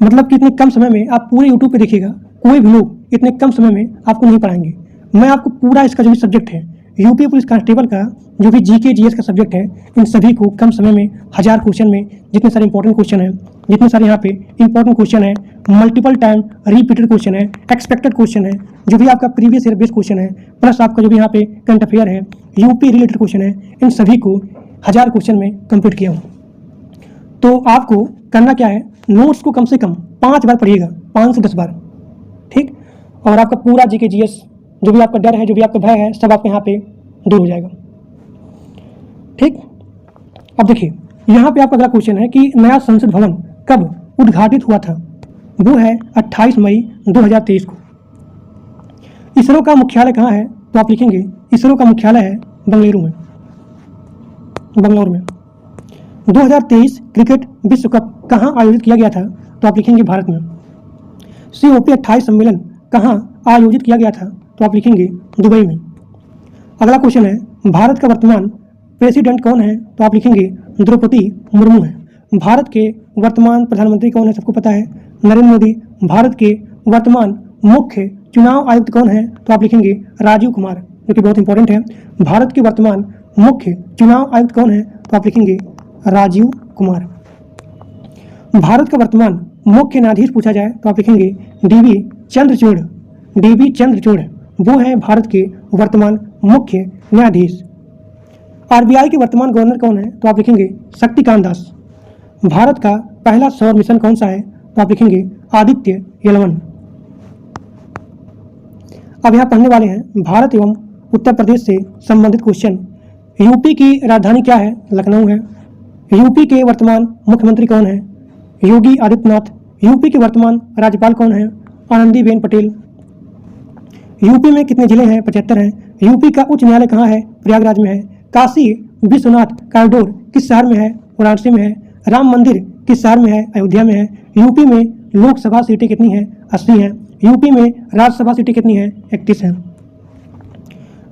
मतलब कि इतने कम समय में आप पूरे यूट्यूब पे देखिएगा, कोई भी लोग इतने कम समय में आपको नहीं पढ़ाएंगे। मैं आपको पूरा इसका जो भी सब्जेक्ट है, यूपी पुलिस कांस्टेबल का जो भी जीके जीएस का सब्जेक्ट है, इन सभी को कम समय में 1000 क्वेश्चन में जितने सारे इंपॉर्टेंट क्वेश्चन हैं, जितने सारे यहाँ पे इंपॉर्टेंट क्वेश्चन है, मल्टीपल टाइम रिपीटेड क्वेश्चन है, एक्सपेक्टेड क्वेश्चन है, जो भी आपका प्रीवियस ईयर बेस्ड क्वेश्चन है, प्लस आपका जो भी यहाँ पे करंट अफेयर है, यूपी रिलेटेड क्वेश्चन है, इन सभी को 1000 क्वेश्चन में कंप्लीट किया हूँ। तो आपको करना क्या है, नोट्स को कम से कम 5 बार पढ़िएगा, 5 से 10 बार, ठीक। और आपका पूरा जीके जीएस, जो भी आपका डर है, जो भी आपका भय है, सब आपके यहाँ पे दूर हो जाएगा, ठीक। अब देखिए, यहाँ पे आपका अगला क्वेश्चन है कि नया संसद भवन कब उद्घाटित हुआ था। वो है 28 मई 2023 को। इसरो का मुख्यालय कहाँ है, तो आप लिखेंगे इसरो का मुख्यालय है बेंगलुरु में, बंगलौर में। 2023 क्रिकेट विश्व कप कहाँ आयोजित किया गया था, तो आप लिखेंगे भारत में। COP 28 सम्मेलन कहाँ आयोजित किया गया था, तो आप लिखेंगे दुबई में। अगला क्वेश्चन है, भारत का वर्तमान प्रेसिडेंट कौन है, तो आप लिखेंगे द्रौपदी मुर्मू है। भारत के वर्तमान प्रधानमंत्री कौन है, सबको पता है, नरेंद्र मोदी। भारत के वर्तमान मुख्य चुनाव आयुक्त कौन है, तो आप लिखेंगे राजीव कुमार, जो कि बहुत इंपॉर्टेंट है। भारत के वर्तमान मुख्य चुनाव आयुक्त कौन है, तो आप लिखेंगे राजीव कुमार। भारत का वर्तमान मुख्य न्यायाधीश पूछा जाए तो आप लिखेंगे DB चंद्रचूड़। DB चंद्रचूड़ वो है भारत के वर्तमान मुख्य न्यायाधीश। RBI के वर्तमान गवर्नर कौन है, तो आप लिखेंगे शक्तिकांत दास। भारत का पहला सौर मिशन कौन सा है, तो आप लिखेंगे आदित्य L1। अब यहाँ पढ़ने वाले हैं भारत एवं उत्तर प्रदेश से संबंधित क्वेश्चन। यूपी की राजधानी क्या है, लखनऊ है। यूपी के वर्तमान मुख्यमंत्री कौन है, योगी आदित्यनाथ। यूपी के वर्तमान राज्यपाल कौन है, आनंदीबेन पटेल। यूपी में कितने जिले हैं, 75 हैं। यूपी का उच्च न्यायालय कहाँ है, प्रयागराज में है। काशी विश्वनाथ कॉरिडोर किस शहर में है, वाराणसी में है। राम मंदिर किस शहर में है, अयोध्या में है। यूपी में लोकसभा सीटें कितनी हैं, 80 हैं। यूपी में राज्यसभा सीटें कितनी हैं, 31 हैं।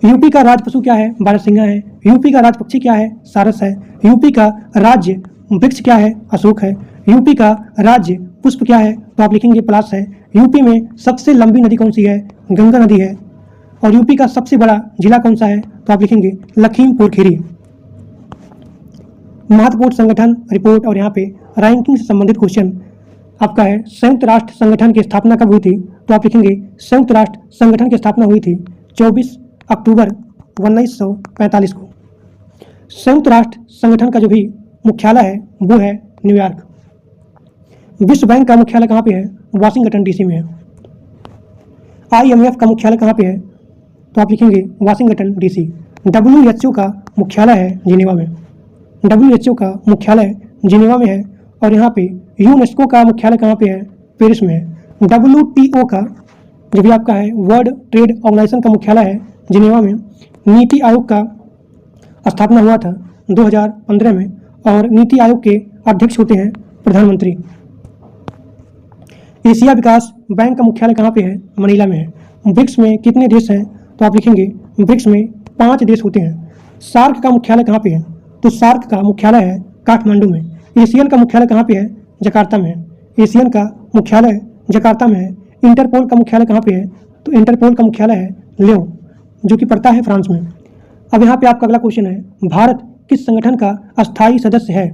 यूपी का राज पशु क्या है, बारहसिंगा है। यूपी का राज पक्षी क्या है, सारस है। यूपी का राज्य वृक्ष क्या है, अशोक है। यूपी का राज्य पुष्प क्या है, तो आप लिखेंगे पलाश है। यूपी में सबसे लंबी नदी कौन सी है, गंगा नदी है। और यूपी का सबसे बड़ा जिला कौन सा है, तो आप लिखेंगे लखीमपुर खीरी। महत्वपूर्ण संगठन रिपोर्ट और यहाँ पे रैंकिंग से संबंधित क्वेश्चन आपका है। संयुक्त राष्ट्र संगठन की स्थापना कब हुई थी, तो आप लिखेंगे संयुक्त राष्ट्र संगठन की स्थापना हुई थी 24 अक्टूबर 1945 को। संयुक्त राष्ट्र संगठन का जो भी मुख्यालय है वो है न्यूयॉर्क। विश्व बैंक का मुख्यालय कहाँ पे है, वाशिंगटन DC में है। IMF का मुख्यालय कहाँ पे है, तो आप लिखेंगे वाशिंगटन DC। WHO का मुख्यालय है जिनेवा में। WHO का मुख्यालय जिनेवा में है। और यहाँ पे यूनेस्को का मुख्यालय कहाँ पे है, पेरिस में है। WTO का जो भी आपका है, वर्ल्ड ट्रेड ऑर्गेनाइजेशन का मुख्यालय है जिनेवा में। नीति आयोग का स्थापना हुआ था 2015 में और नीति आयोग के अध्यक्ष होते हैं प्रधानमंत्री। एशिया विकास बैंक का मुख्यालय कहाँ पे है, मनीला में है। ब्रिक्स में कितने देश हैं, तो आप लिखेंगे ब्रिक्स में 5 देश होते हैं। सार्क का मुख्यालय कहाँ पे है, तो सार्क का मुख्यालय है काठमांडू में। एशियन का मुख्यालय कहाँ पे है, जकार्ता में है। एशियन का मुख्यालय जकार्ता में है। इंटरपोल का मुख्यालय कहाँ पे है, तो इंटरपोल का मुख्यालय है लियो, जो कि पड़ता है फ्रांस में। अब यहाँ पे आपका अगला क्वेश्चन है, भारत किस संगठन का अस्थायी सदस्य है,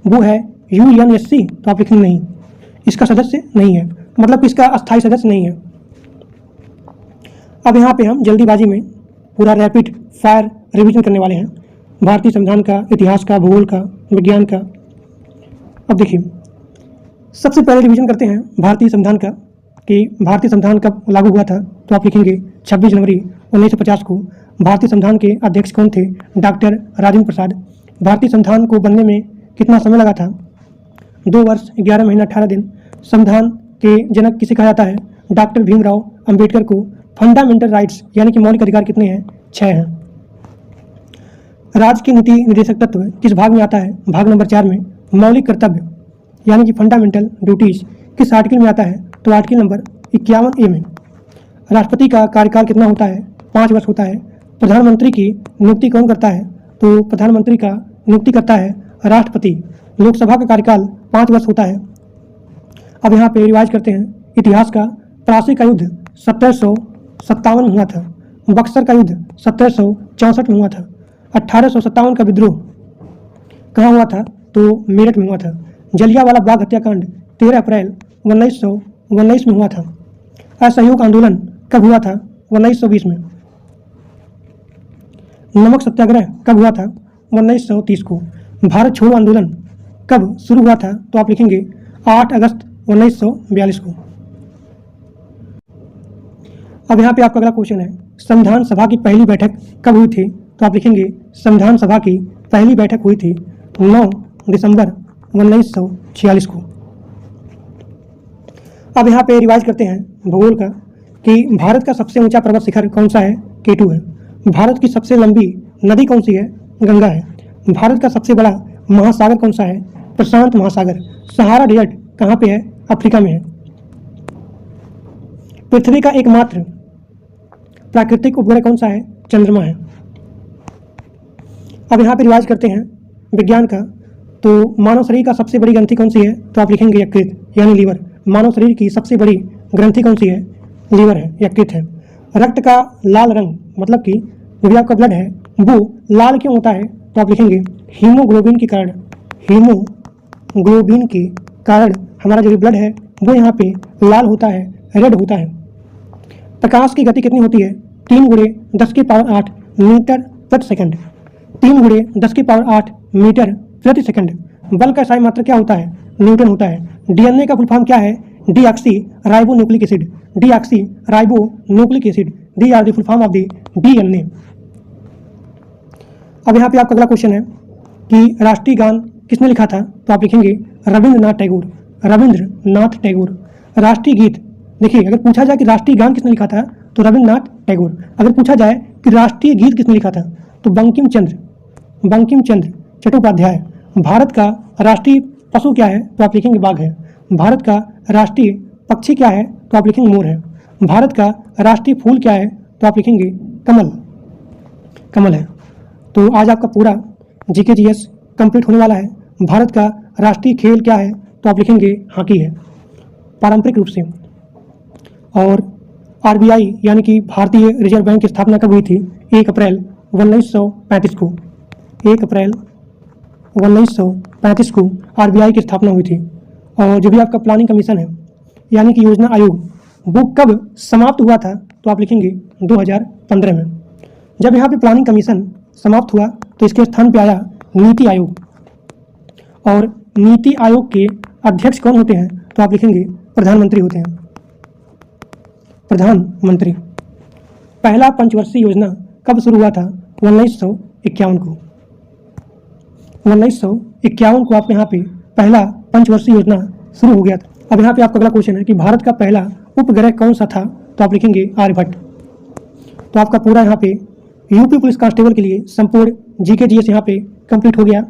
वो है UNSC। तो आप लिखेंगे नहीं, इसका सदस्य नहीं है, मतलब इसका अस्थायी सदस्य नहीं है। अब यहाँ पे हम जल्दीबाजी में पूरा रैपिड फायर रिवीजन करने वाले हैं, भारतीय संविधान का, इतिहास का, भूगोल का, विज्ञान का। अब देखिए, सबसे पहले रिवीजन करते हैं भारतीय संविधान का कि भारतीय संविधान कब लागू हुआ था। तो आप लिखेंगे 26 जनवरी 1950 को। भारतीय संविधान के अध्यक्ष कौन थे, डॉक्टर राजेंद्र प्रसाद। भारतीय संविधान को बनने में कितना समय लगा था, 2 वर्ष 11 महीना 18 दिन। संविधान के जनक किसे कहा जाता है, डॉक्टर भीमराव अंबेडकर को। फंडामेंटल राइट्स यानी कि मौलिक अधिकार कितने हैं, 6 हैं। राज्य के नीति निर्देशक तत्व किस भाग में आता है, भाग नंबर 4 में। मौलिक कर्तव्य यानी कि फंडामेंटल ड्यूटीज किस आर्टिकल में आता है, तो आर्टिकल नंबर 51A में। राष्ट्रपति का कार्यकाल कितना होता है, 5 वर्ष होता है। प्रधानमंत्री की नियुक्ति कौन करता है, तो प्रधानमंत्री का नियुक्ति करता है राष्ट्रपति। लोकसभा का कार्यकाल 5 वर्ष होता है। अब यहाँ पे रिवाइज करते हैं इतिहास का। प्लासी का युद्ध 1757 में हुआ था। बक्सर का युद्ध 1764 में हुआ था। 1857 का विद्रोह कहाँ हुआ था? तो मेरठ में हुआ था। जलियांवाला बाग हत्याकांड 13 अप्रैल 1919 में हुआ था। असहयोग आंदोलन कब हुआ था? 1920 में। नमक सत्याग्रह कब हुआ था? 1930 को। भारत छोड़ो आंदोलन कब शुरू हुआ था? तो आप लिखेंगे 8 अगस्त 1942 को। अब यहाँ पे आपका अगला क्वेश्चन है, संविधान सभा की पहली बैठक कब हुई थी? तो आप लिखेंगे संविधान सभा की पहली बैठक हुई थी 9 दिसंबर 1946 को। अब यहाँ पे रिवाइज करते हैं भूगोल का कि भारत का सबसे ऊंचा पर्वत शिखर कौन सा है? K2 है। भारत की सबसे लंबी नदी कौन सी है? गंगा है। भारत का सबसे बड़ा महासागर कौन सा है? प्रशांत महासागर। सहारा डेजर्ट कहाँ पे है? अफ्रीका में है। पृथ्वी का एकमात्र प्राकृतिक उपग्रह कौन सा है? चंद्रमा है। अब यहाँ पे रिवाइज करते हैं विज्ञान का। तो मानव शरीर का सबसे बड़ी ग्रंथि कौन सी है? तो आप लिखेंगे यकृत यानी लीवर। मानव शरीर की सबसे बड़ी ग्रंथि कौन सी है? लीवर है, यकृत है। रक्त का लाल रंग मतलब कि जो भी आपका ब्लड है वो लाल क्यों होता है? तो आप लिखेंगे हीमोग्लोबिन के कारण। हीमोग्लोबिन के कारण हमारा जो भी ब्लड है वो यहाँ पे लाल होता है, रेड होता है। प्रकाश की गति कितनी होती है? 3 × 10⁸ मीटर प्रति सेकंड। 3 × 10⁸ मीटर प्रति सेकंड। बल का इकाई मात्रक क्या होता है? न्यूटन होता है। डीएनए का फुल फॉर्म क्या है? Deoxyribonucleic acid. Deoxyribonucleic acid. The are the full form of the DNA. अब यहाँ पे आपका अगला क्वेश्चन है कि राष्ट्रीय गान किसने लिखा था? तो आप लिखेंगे रविंद्रनाथ टैगोर। रविंद्रनाथ टैगोर। राष्ट्रीय गीत, देखिए अगर पूछा जाए कि राष्ट्रीय गान किसने लिखा था तो रविंद्रनाथ टैगोर। अगर पूछा जाए कि राष्ट्रीय गीत किसने लिखा था तो बंकिम चंद्र चट्टोपाध्याय। भारत का राष्ट्रीय पशु क्या है? तो आप लिखेंगे बाघ है। भारत का राष्ट्रीय पक्षी क्या है? तो आप लिखेंगे मोर है। भारत का राष्ट्रीय फूल क्या है? तो आप लिखेंगे कमल है। तो आज आपका पूरा जीके जीएस कंप्लीट होने वाला है। भारत का राष्ट्रीय खेल क्या है? तो आप लिखेंगे हॉकी है पारंपरिक रूप से। और आरबीआई यानी कि भारतीय रिजर्व बैंक की स्थापना कब हुई थी? 1 अप्रैल 1935 को। 1 अप्रैल 1935 को आरबीआई की स्थापना हुई थी। और जो भी आपका प्लानिंग कमीशन है यानी कि योजना आयोग वो कब समाप्त हुआ था? तो आप लिखेंगे 2015 में। जब यहाँ पे प्लानिंग कमीशन समाप्त हुआ तो इसके स्थान पे आया नीति आयोग। और नीति आयोग के अध्यक्ष कौन होते हैं? तो आप लिखेंगे प्रधानमंत्री होते हैं। प्रधानमंत्री। पहला पंचवर्षीय योजना कब शुरू हुआ था? 1951 को। 1951 को आपके यहाँ पे पहला पंचवर्षीय योजना शुरू हो गया था। अब यहाँ पे आपका अगला क्वेश्चन है कि भारत का पहला उपग्रह कौन सा था? तो आप लिखेंगे आर्यभट्ट। तो आपका पूरा यहाँ पे यूपी पुलिस कांस्टेबल के लिए संपूर्ण जीके जीएस यहाँ पे कंप्लीट हो गया।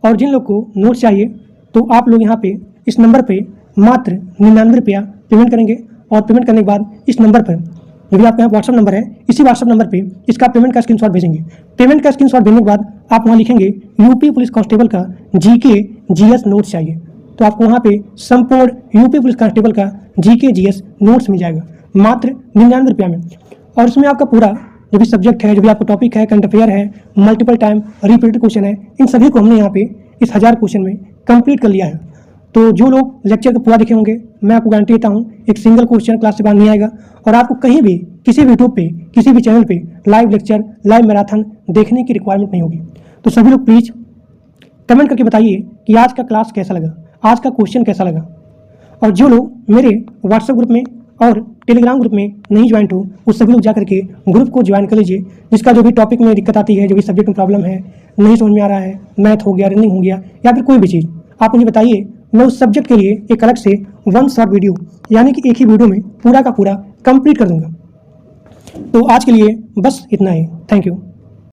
और जिन लोग को नोट्स चाहिए तो आप लोग यहाँ पे इस नंबर पे मात्र 99 रुपया पेमेंट करेंगे। और पेमेंट करने के बाद इस नंबर पर जो भी आपका यहाँ व्हाट्सअप नंबर है इसी व्हाट्सअप नंबर पे इसका पेमेंट का स्क्रीनशॉट भेजेंगे। पेमेंट का स्क्रीनशॉट भेजने के बाद आप वहाँ लिखेंगे यूपी पुलिस कांस्टेबल का जीके जीएस नोट्स चाहिए। तो आपको वहाँ पे संपूर्ण यूपी पुलिस कांस्टेबल का जीके जीएस नोट्स मिल जाएगा मात्र 99 रुपया में। और इसमें आपका पूरा जो भी सब्जेक्ट है, जो भी आपका टॉपिक है, करंट अफेयर है, मल्टीपल टाइम रिपीटेड क्वेश्चन है, इन सभी को हमने यहाँ पे इस 1000 क्वेश्चन में कंप्लीट कर लिया है। तो जो लोग लेक्चर को पूरा देखे होंगे मैं आपको गारंटी देता हूँ एक सिंगल क्वेश्चन क्लास से बाहर नहीं आएगा। और आपको कहीं भी किसी भी यूट्यूब पे किसी भी चैनल पे लाइव लेक्चर, लाइव मैराथन देखने की रिक्वायरमेंट नहीं होगी। तो सभी लोग प्लीज़ कमेंट करके बताइए कि आज का क्लास कैसा लगा, आज का क्वेश्चन कैसा लगा। और जो लोग मेरे व्हाट्सएप ग्रुप में और टेलीग्राम ग्रुप में नहीं ज्वाइन हो उस सभी लोग जाकर के ग्रुप को ज्वाइन कर लीजिए। जिसका जो भी टॉपिक में दिक्कत आती है, जो भी सब्जेक्ट में प्रॉब्लम है, नहीं समझ में आ रहा है, मैथ हो गया, रनिंग हो गया या फिर कोई भी चीज़, आप मुझे बताइए। मैं उस सब्जेक्ट के लिए एक अलग से 1 शॉर्ट वीडियो यानी कि एक ही वीडियो में पूरा का पूरा कंप्लीट कर दूंगा। तो आज के लिए बस इतना ही। Thank you.